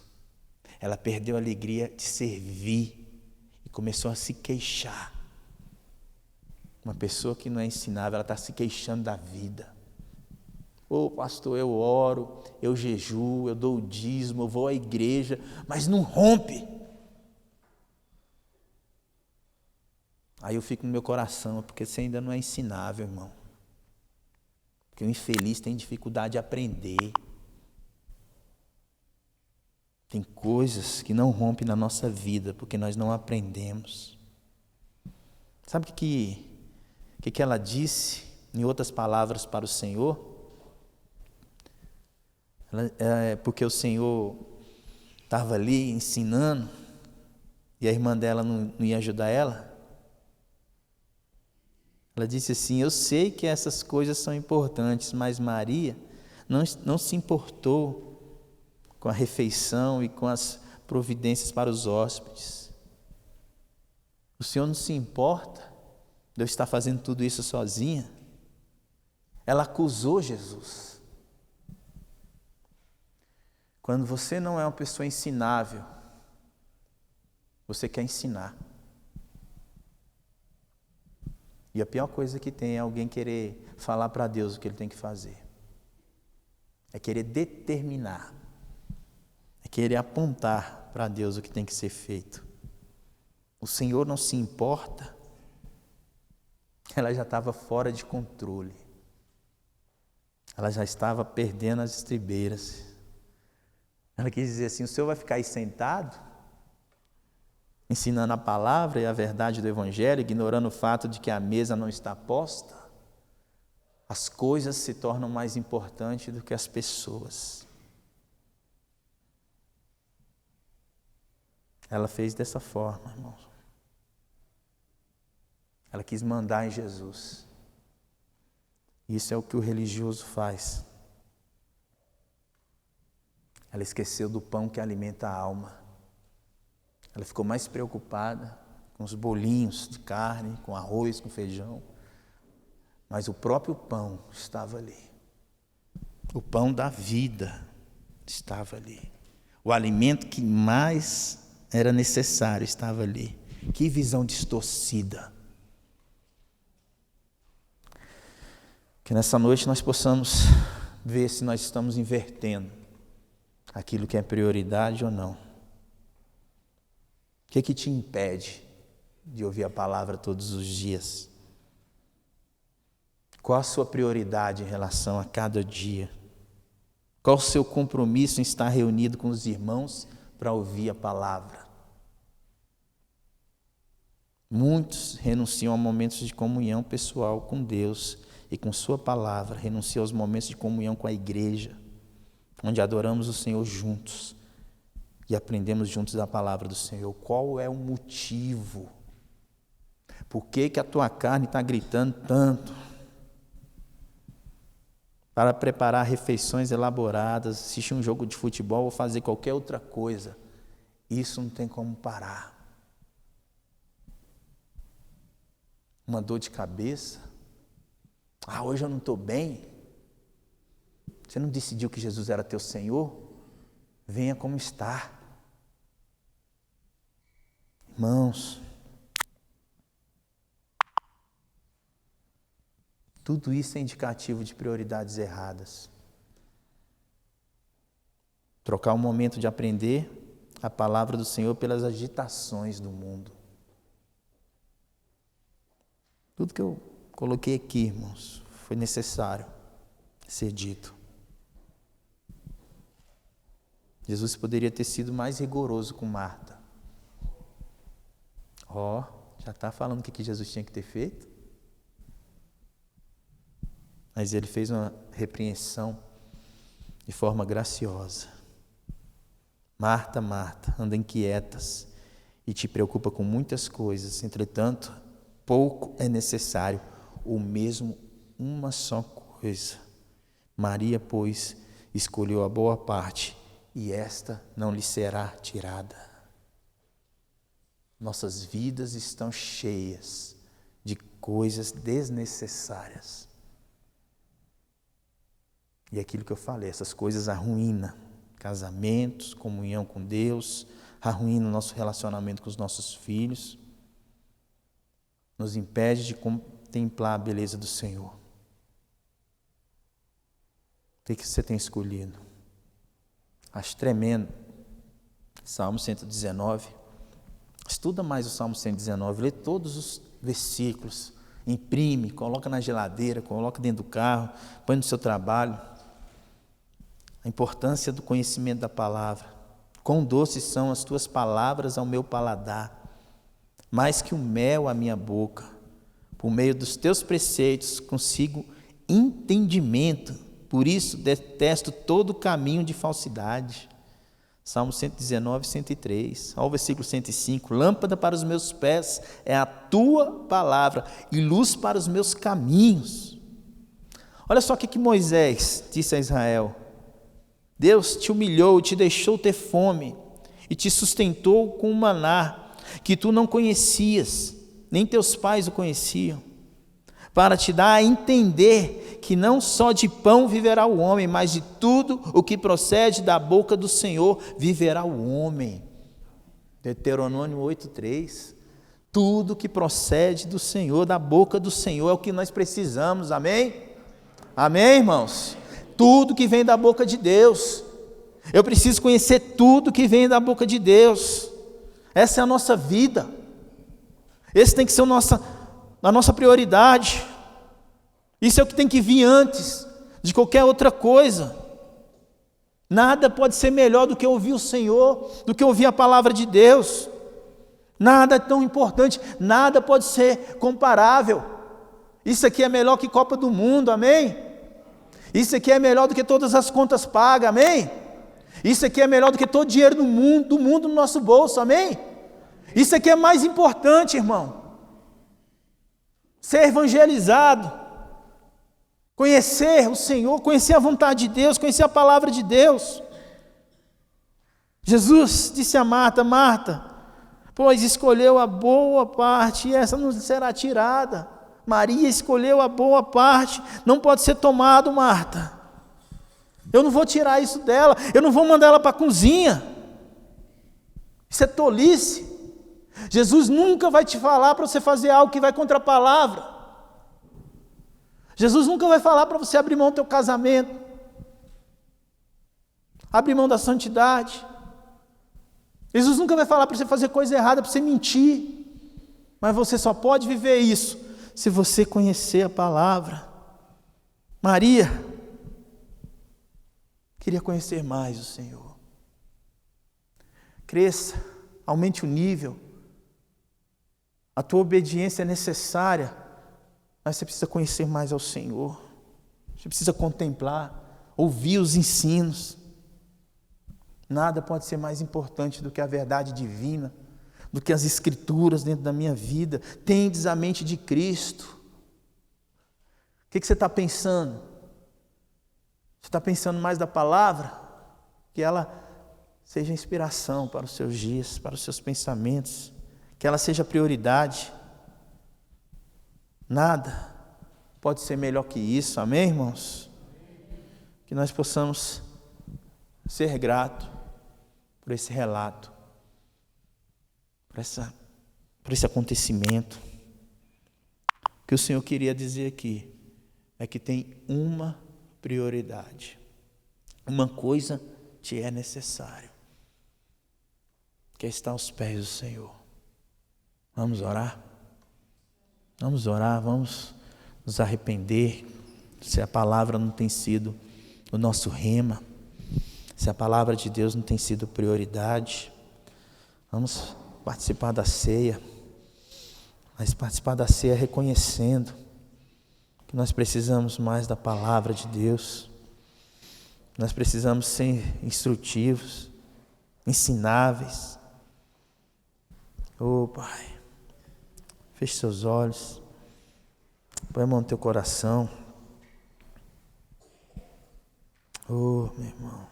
Ela perdeu a alegria de servir e começou a se queixar. Uma pessoa que não é ensinável, ela está se queixando da vida. Pastor, eu oro, eu jejuo, eu dou o dízimo, eu vou à igreja, mas não rompe. Aí eu fico no meu coração, porque você ainda não é ensinável, irmão. Porque o infeliz tem dificuldade de aprender. Tem coisas que não rompem na nossa vida, porque nós não aprendemos. Sabe o que ela disse, em outras palavras, para o Senhor? Porque o Senhor estava ali ensinando, e a irmã dela não ia ajudar ela. Ela disse assim: eu sei que essas coisas são importantes, mas Maria não se importou com a refeição e com as providências para os hóspedes. O Senhor não se importa de eu estar fazendo tudo isso sozinha? Ela acusou Jesus. Quando você não é uma pessoa ensinável, você quer ensinar. E a pior coisa que tem é alguém querer falar para Deus o que ele tem que fazer. é querer determinar, é querer apontar para Deus o que tem que ser feito. O Senhor não se importa. Ela já estava fora de controle. Ela já estava perdendo as estribeiras. Ela quis dizer assim: o Senhor vai ficar aí sentado, ensinando a palavra e a verdade do Evangelho, ignorando o fato de que a mesa não está posta? As coisas se tornam mais importantes do que as pessoas. Ela fez dessa forma, irmãos. Ela quis mandar em Jesus. Isso é o que o religioso faz. Ela esqueceu do pão que alimenta a alma. Ela ficou mais preocupada com os bolinhos de carne, com arroz, com feijão. Mas o próprio pão estava ali. O pão da vida estava ali. O alimento que mais era necessário estava ali. Que visão distorcida. Que nessa noite nós possamos ver se nós estamos invertendo aquilo que é prioridade ou não. O que te impede de ouvir a palavra todos os dias? Qual a sua prioridade em relação a cada dia? Qual o seu compromisso em estar reunido com os irmãos para ouvir a palavra? Muitos renunciam a momentos de comunhão pessoal com Deus e com sua palavra, renunciam aos momentos de comunhão com a igreja, onde adoramos o Senhor juntos e aprendemos juntos da palavra do Senhor. Qual é o motivo? Por que a tua carne está gritando tanto? Para preparar refeições elaboradas, assistir um jogo de futebol ou fazer qualquer outra coisa. Isso não tem como parar. Uma dor de cabeça. Hoje eu não estou bem. Você não decidiu que Jesus era teu Senhor? Venha como está. Irmãos, tudo isso é indicativo de prioridades erradas. Trocar o momento de aprender a palavra do Senhor pelas agitações do mundo. Tudo que eu coloquei aqui, irmãos, foi necessário ser dito. Jesus poderia ter sido mais rigoroso com Marta. Já está falando o que Jesus tinha que ter feito? Mas ele fez uma repreensão de forma graciosa. Marta, Marta, anda inquietas e te preocupa com muitas coisas, entretanto, pouco é necessário, ou mesmo uma só coisa. Maria, pois, escolheu a boa parte, e esta não lhe será tirada. Nossas vidas estão cheias de coisas desnecessárias. E aquilo que eu falei, essas coisas arruinam casamentos, comunhão com Deus, arruinam o nosso relacionamento com os nossos filhos, nos impede de contemplar a beleza do Senhor. O que você tem escolhido? Acho tremendo. Salmo 119. Estuda mais o Salmo 119, lê todos os versículos, imprime, coloca na geladeira, coloca dentro do carro, põe no seu trabalho. A importância do conhecimento da palavra. Quão doces são as tuas palavras ao meu paladar, mais que o mel à minha boca. Por meio dos teus preceitos consigo entendimento, por isso detesto todo caminho de falsidade. Salmo 119, 103. Olha o versículo 105. Lâmpada para os meus pés é a tua palavra e luz para os meus caminhos. Olha só o que Moisés disse a Israel. Deus te humilhou, te deixou ter fome e te sustentou com um maná que tu não conhecias, nem teus pais o conheciam, para te dar a entender que não só de pão viverá o homem, mas de tudo o que procede da boca do Senhor viverá o homem. Deuteronômio 8:3. Tudo que procede do Senhor, da boca do Senhor, é o que nós precisamos, amém? Amém, irmãos? tudo que vem da boca de Deus. Eu preciso conhecer tudo que vem da boca de Deus. Essa é a nossa vida. Esse tem que ser a nossa prioridade. Isso é o que tem que vir antes de qualquer outra coisa. Nada pode ser melhor do que ouvir o Senhor, do que ouvir a palavra de Deus. Nada é tão importante, nada pode ser comparável. Isso aqui é melhor que Copa do Mundo, amém? Isso aqui é melhor do que todas as contas pagas, amém? Isso aqui é melhor do que todo o dinheiro do mundo no nosso bolso, amém? Isso aqui é mais importante, irmão. Ser evangelizado, conhecer o Senhor, conhecer a vontade de Deus, conhecer a palavra de Deus. Jesus disse a Marta: Marta, pois escolheu a boa parte e essa não será tirada. Maria escolheu a boa parte, não pode ser tomado, Marta. Eu não vou tirar isso dela, eu não vou mandar ela para a cozinha. Isso é tolice. Jesus nunca vai te falar para você fazer algo que vai contra a palavra. Jesus nunca vai falar para você abrir mão do teu casamento, abrir mão da santidade. Jesus nunca vai falar para você fazer coisa errada, para você mentir. Mas você só pode viver isso se você conhecer a palavra. Maria queria conhecer mais o Senhor. Cresça, aumente o nível. A tua obediência é necessária, mas você precisa conhecer mais ao Senhor. Você precisa contemplar, ouvir os ensinos. Nada pode ser mais importante do que a verdade divina, do que as escrituras dentro da minha vida. Tendes a mente de Cristo. O que você está pensando? Você está pensando mais da palavra? Que ela seja inspiração para os seus dias, para os seus pensamentos. Que ela seja prioridade. Nada pode ser melhor que isso, amém, irmãos? Que nós possamos ser gratos por esse relato, por esse acontecimento. O que o Senhor queria dizer aqui é que tem uma prioridade. Uma coisa te é necessário, que é estar aos pés do Senhor. Vamos orar? Vamos orar, vamos nos arrepender se a palavra não tem sido o nosso rema, se a palavra de Deus não tem sido prioridade. Vamos participar da ceia, mas participar da ceia reconhecendo que nós precisamos mais da palavra de Deus. Nós precisamos ser instrutivos, ensináveis. Oh, Pai, feche seus olhos, põe a mão no teu coração. Oh, meu irmão,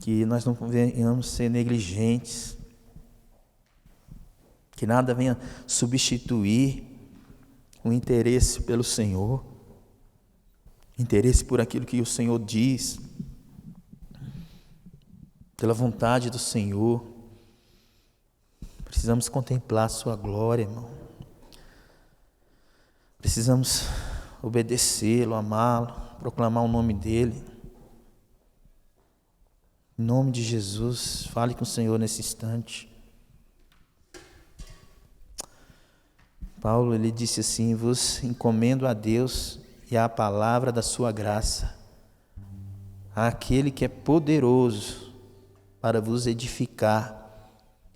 que nós não venhamos ser negligentes, que nada venha substituir o interesse pelo Senhor, interesse por aquilo que o Senhor diz, pela vontade do Senhor. Precisamos contemplar a sua glória, irmão. Precisamos obedecê-lo, amá-lo, proclamar o nome dele. Em nome de Jesus, fale com o Senhor nesse instante. Paulo, ele disse assim: vos encomendo a Deus e à palavra da sua graça, àquele que é poderoso para vos edificar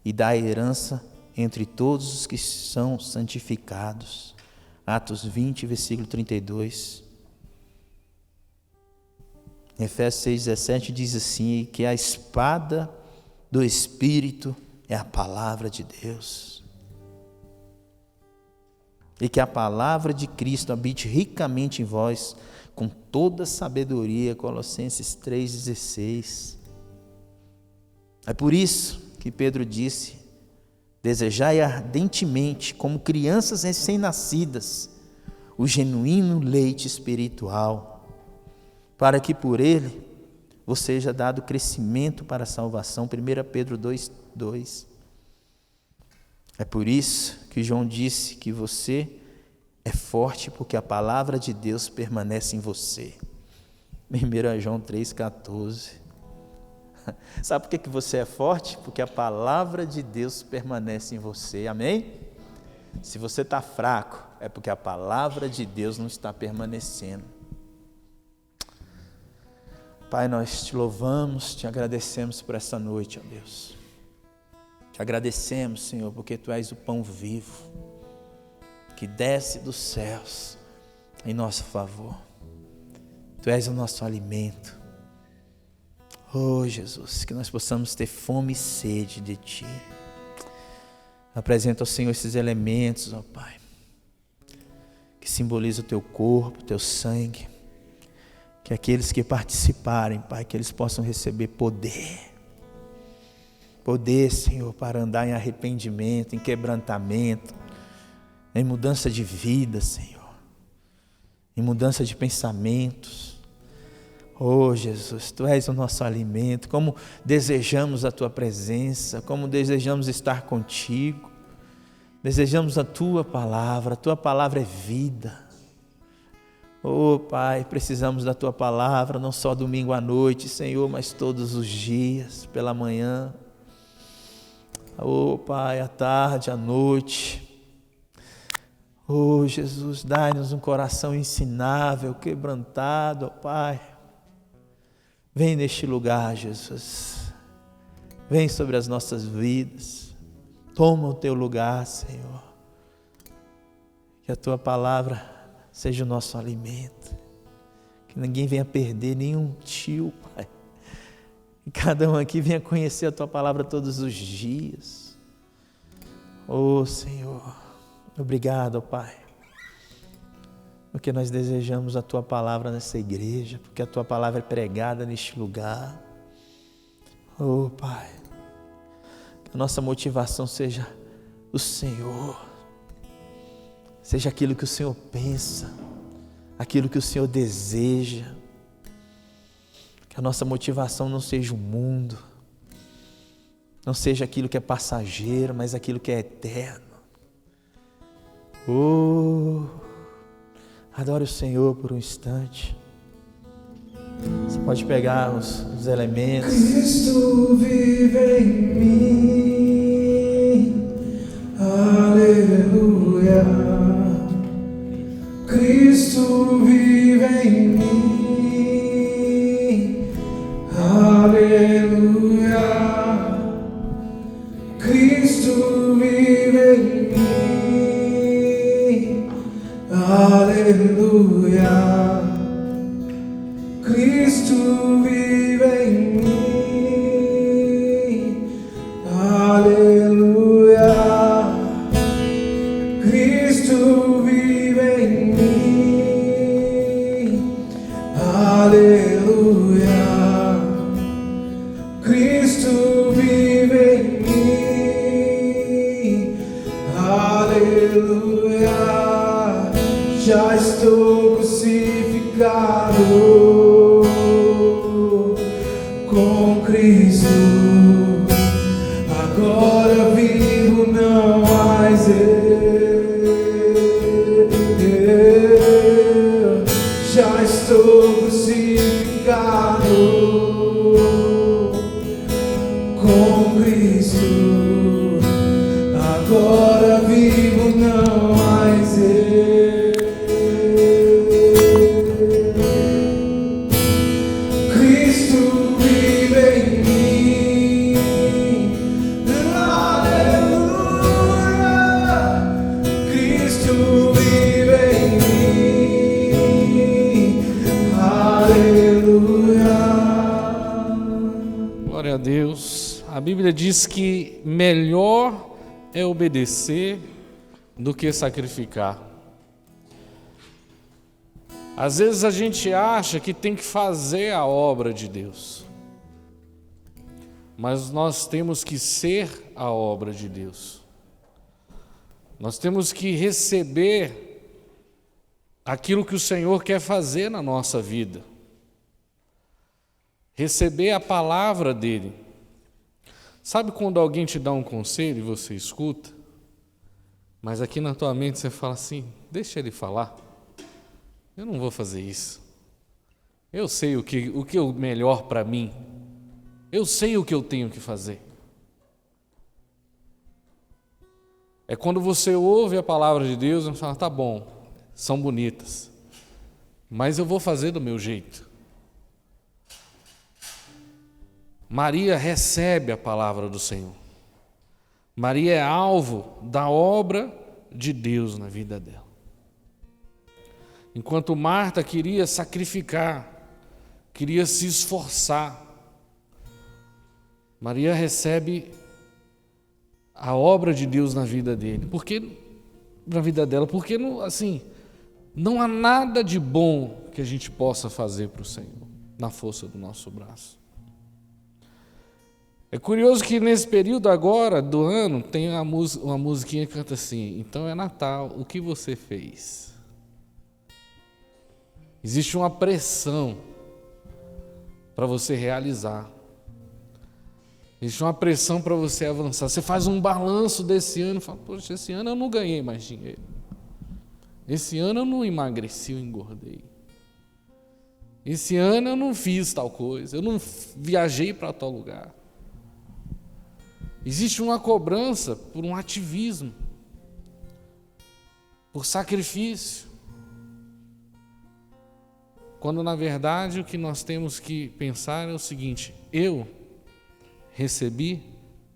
e dar herança entre todos os que são santificados. Atos 20, versículo 32. Efésios 6,17 diz assim: que a espada do Espírito é a palavra de Deus. E que a palavra de Cristo habite ricamente em vós, com toda sabedoria. Colossenses 3,16. É por isso que Pedro disse: desejai ardentemente, como crianças recém-nascidas, o genuíno leite espiritual, para que por ele vos seja dado crescimento para a salvação. 1 Pedro 2,2. É por isso que João disse que você é forte porque a palavra de Deus permanece em você. 1 João 3,14. Sabe por que você é forte? Porque a palavra de Deus permanece em você, amém? Se você está fraco, é porque a palavra de Deus não está permanecendo. Pai, nós te louvamos, te agradecemos por essa noite, ó Deus. Te agradecemos, Senhor, porque Tu és o pão vivo, que desce dos céus em nosso favor. Tu és o nosso alimento. Oh, Jesus, que nós possamos ter fome e sede de Ti. Apresenta ao Senhor esses elementos, ó Pai, que simbolizam o Teu corpo, o Teu sangue. Que aqueles que participarem, Pai, que eles possam receber poder. Poder, Senhor, para andar em arrependimento, em quebrantamento, em mudança de vida, Senhor. Em mudança de pensamentos. Oh, Jesus, Tu és o nosso alimento. Como desejamos a Tua presença, como desejamos estar contigo. Desejamos a Tua palavra é vida. Oh, Pai, precisamos da Tua palavra, não só domingo à noite, Senhor, mas todos os dias, pela manhã. Oh, Pai, à tarde, à noite. Oh, Jesus, dai-nos um coração ensinável, quebrantado, oh, Pai. Vem neste lugar, Jesus. Vem sobre as nossas vidas. Toma o Teu lugar, Senhor. Que a Tua palavra seja o nosso alimento. Que ninguém venha perder nenhum tio, Pai. Que cada um aqui venha conhecer a Tua palavra todos os dias. Oh, Senhor, obrigado, Pai. Porque nós desejamos a Tua palavra nessa igreja, porque a Tua palavra é pregada neste lugar. Oh, Pai, que a nossa motivação seja o Senhor, seja aquilo que o Senhor pensa, aquilo que o Senhor deseja. Que a nossa motivação não seja o mundo, não seja aquilo que é passageiro, mas aquilo que é eterno. Oh, adore o Senhor por um instante. Você pode pegar os elementos. Cristo vive em mim, aleluia. Cristo vive em mim, aleluia. Cristo vive em mim, aleluia. Cristo vive em mim, aleluia. Cristo vive em mim, aleluia. Cristo vive em mim, aleluia. Já estou crucificado com Cristo, agora vivo não mais eu, já estou crucificado com Cristo, agora vivo não mais eu. Glória a Deus. A Bíblia diz que melhor é obedecer do que sacrificar. Às vezes a gente acha que tem que fazer a obra de Deus, mas nós temos que ser a obra de Deus. Nós temos que receber aquilo que o Senhor quer fazer na nossa vida. Receber a palavra dEle. Sabe quando alguém te dá um conselho e você escuta? Mas aqui na tua mente você fala assim: deixa ele falar, eu não vou fazer isso. Eu sei o que é o melhor para mim. Eu sei o que eu tenho que fazer. É quando você ouve a palavra de Deus e fala: tá bom, são bonitas, mas eu vou fazer do meu jeito. Maria recebe a palavra do Senhor. Maria é alvo da obra de Deus na vida dela. Enquanto Marta queria sacrificar, queria se esforçar, Maria recebe a obra de Deus na vida dele. Na vida dela, porque assim, não há nada de bom que a gente possa fazer para o Senhor na força do nosso braço. É curioso que nesse período agora do ano tem uma musiquinha que canta assim: então é Natal, o que você fez? Existe uma pressão para você realizar. Existe uma pressão para você avançar. Você faz um balanço desse ano e fala: poxa, esse ano eu não ganhei mais dinheiro. Esse ano eu não emagreci, eu engordei. Esse ano eu não fiz tal coisa, eu não viajei para tal lugar. Existe uma cobrança por um ativismo, por sacrifício, quando na verdade o que nós temos que pensar é o seguinte: eu recebi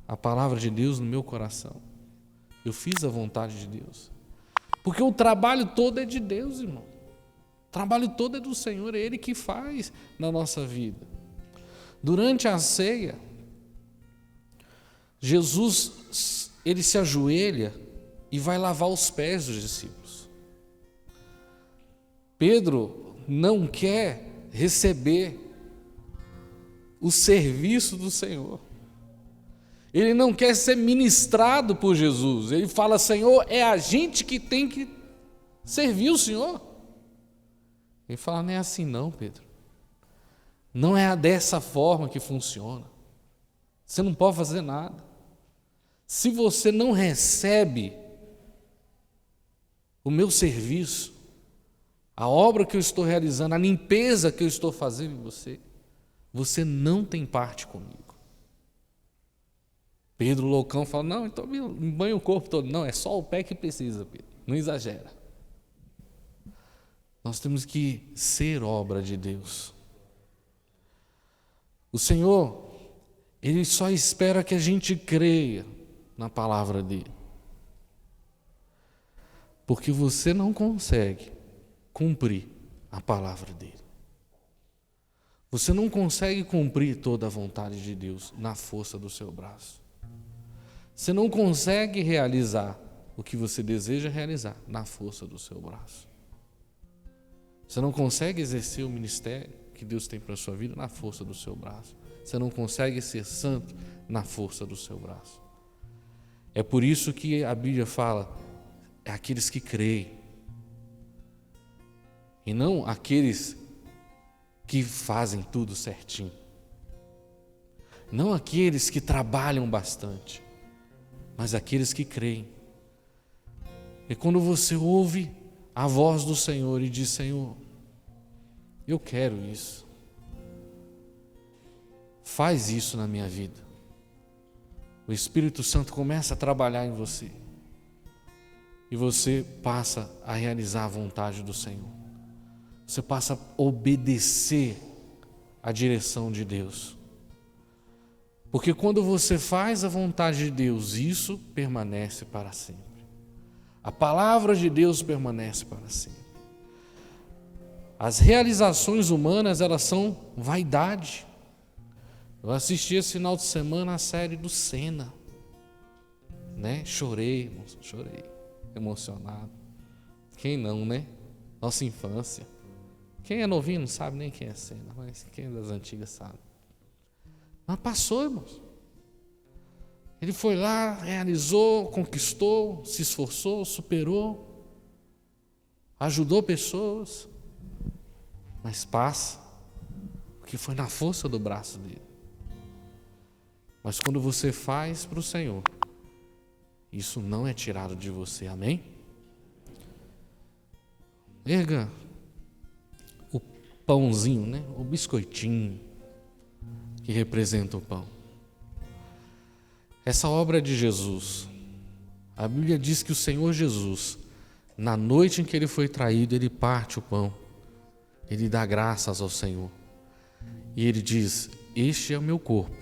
a palavra de Deus no meu coração, eu fiz a vontade de Deus, porque o trabalho todo é de Deus, irmão. O trabalho todo é do Senhor, é Ele que faz na nossa vida. Durante a ceia, Jesus, ele se ajoelha e vai lavar os pés dos discípulos. Pedro não quer receber o serviço do Senhor. Ele não quer ser ministrado por Jesus. Ele fala: Senhor, é a gente que tem que servir o Senhor. Ele fala: não é assim não, Pedro. Não é dessa forma que funciona. Você não pode fazer nada. Se você não recebe o meu serviço, a obra que eu estou realizando, a limpeza que eu estou fazendo em você, você não tem parte comigo. Pedro loucão fala: não, então me banha o corpo todo. Não, é só o pé que precisa, Pedro. Não exagera. Nós temos que ser obra de Deus. O Senhor, Ele só espera que a gente creia na palavra dele. Porque você não consegue cumprir a palavra dele. Você não consegue cumprir toda a vontade de Deus na força do seu braço. Você não consegue realizar o que você deseja realizar na força do seu braço. Você não consegue exercer o ministério que Deus tem para a sua vida na força do seu braço. Você não consegue ser santo na força do seu braço. É por isso que a Bíblia fala: é aqueles que creem, e não aqueles que fazem tudo certinho, não aqueles que trabalham bastante, mas aqueles que creem. E quando você ouve a voz do Senhor e diz: Senhor, eu quero isso, faz isso na minha vida. O Espírito Santo começa a trabalhar em você. E você passa a realizar a vontade do Senhor. Você passa a obedecer a direção de Deus. Porque quando você faz a vontade de Deus, isso permanece para sempre. A palavra de Deus permanece para sempre. As realizações humanas, elas são vaidade. Eu assisti esse final de semana a série do Senna, né? Chorei, irmãos, chorei, emocionado. Quem não, né? Nossa infância. Quem é novinho não sabe nem quem é Senna, mas quem é das antigas sabe. Mas passou, irmãos. Ele foi lá, realizou, conquistou, se esforçou, superou, ajudou pessoas, mas passa, porque foi na força do braço dele. Mas quando você faz para o Senhor, Isso não é tirado de você, amém? Erga o pãozinho, né? O biscoitinho que representa o pão. Essa obra de Jesus, a Bíblia diz que o Senhor Jesus, na noite em que ele foi traído, ele parte o pão, ele dá graças ao Senhor e ele diz: este é o meu corpo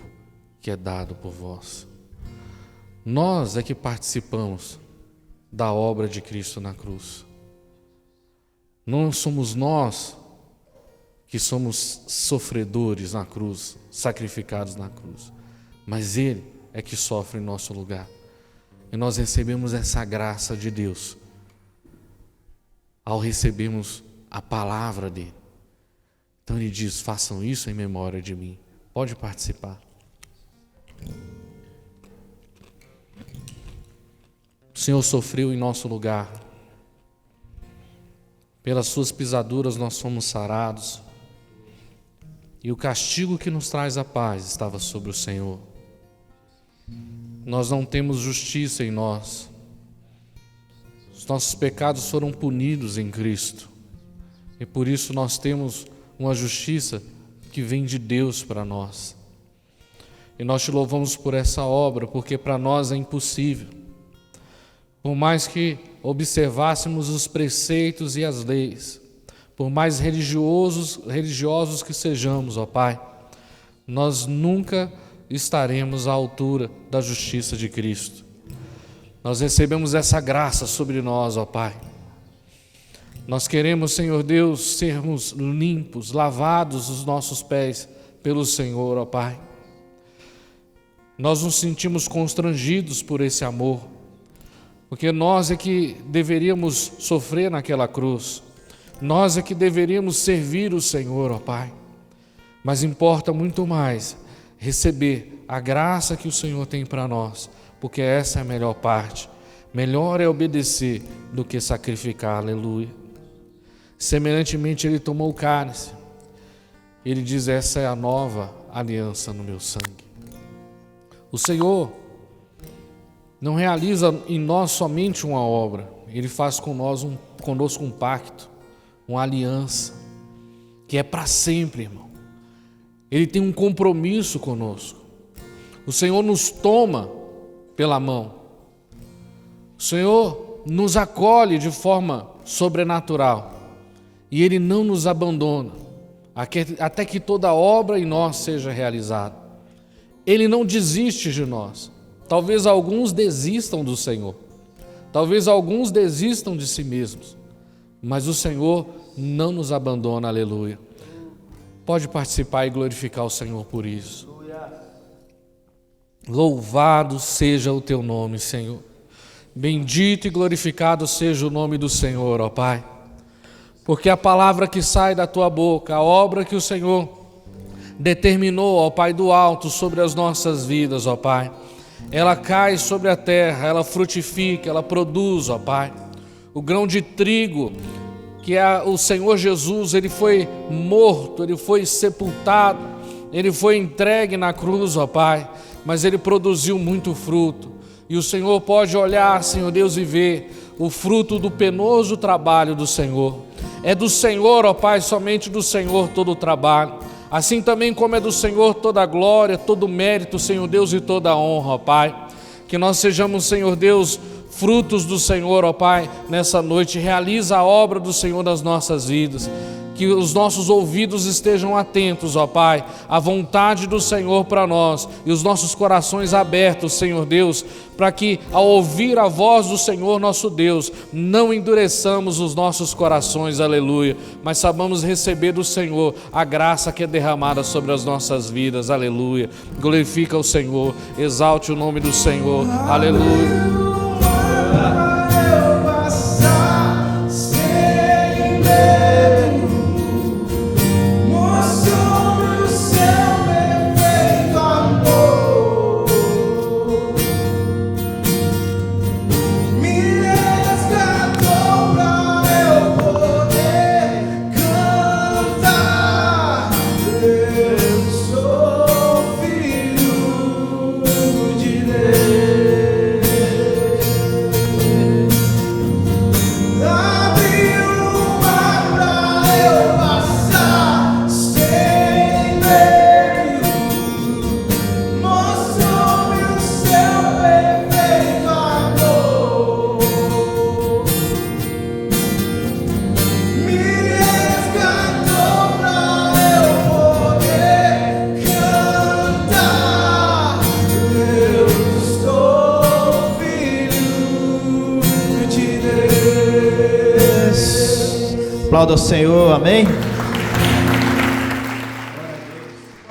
que é dado por vós. Nós é que participamos da obra de Cristo na cruz. Não somos nós que somos sofredores na cruz, sacrificados na cruz, mas Ele é que sofre em nosso lugar. E nós recebemos essa graça de Deus ao recebermos a palavra dele. Então ele diz: façam isso em memória de mim. Pode participar. O Senhor sofreu em nosso lugar. Pelas suas pisaduras nós fomos sarados. E o castigo que nos traz a paz estava sobre o Senhor. Nós não temos justiça em nós. Os nossos pecados foram punidos em Cristo. E por isso nós temos uma justiça que vem de Deus para nós. E nós te louvamos por essa obra, porque para nós é impossível. Por mais que observássemos os preceitos e as leis, por mais religiosos que sejamos, ó Pai, nós nunca estaremos à altura da justiça de Cristo. Nós recebemos essa graça sobre nós, ó Pai. Nós queremos, Senhor Deus, sermos limpos, lavados os nossos pés pelo Senhor, ó Pai. Nós nos sentimos constrangidos por esse amor, porque nós é que deveríamos sofrer naquela cruz, nós é que deveríamos servir o Senhor, ó Pai. Mas importa muito mais receber a graça que o Senhor tem para nós, porque essa é a melhor parte. Melhor é obedecer do que sacrificar, aleluia. Semelhantemente, ele tomou o cálice. Ele diz: essa é a nova aliança no meu sangue. O Senhor não realiza em nós somente uma obra, Ele faz conosco um pacto, uma aliança, que é para sempre, irmão. Ele tem um compromisso conosco. O Senhor nos toma pela mão. O Senhor nos acolhe de forma sobrenatural. E Ele não nos abandona, até que toda obra em nós seja realizada. Ele não desiste de nós. Talvez alguns desistam do Senhor. Talvez alguns desistam de si mesmos. Mas o Senhor não nos abandona, aleluia. Pode participar e glorificar o Senhor por isso. Louvado seja o teu nome, Senhor. Bendito e glorificado seja o nome do Senhor, ó Pai. Porque a palavra que sai da tua boca, a obra que o Senhor determinou, ó Pai do alto, sobre as nossas vidas, ó Pai, ela cai sobre a terra, ela frutifica, ela produz, ó Pai. O grão de trigo, que é o Senhor Jesus, ele foi morto, ele foi sepultado, ele foi entregue na cruz, ó Pai, mas ele produziu muito fruto. E o Senhor pode olhar, Senhor Deus, e ver o fruto do penoso trabalho do Senhor. É do Senhor, ó Pai, somente do Senhor todo o trabalho. Assim também como é do Senhor toda a glória, todo o mérito, Senhor Deus, e toda a honra, ó Pai. Que nós sejamos, Senhor Deus, frutos do Senhor, ó Pai, nessa noite. Realiza a obra do Senhor nas nossas vidas. Que os nossos ouvidos estejam atentos, ó Pai, à vontade do Senhor para nós, e os nossos corações abertos, Senhor Deus, para que ao ouvir a voz do Senhor nosso Deus, não endureçamos os nossos corações, aleluia, mas sabamos receber do Senhor a graça que é derramada sobre as nossas vidas, aleluia. Glorifica o Senhor, exalte o nome do Senhor, aleluia. Filho de Deus. Aplauda ao Senhor, amém?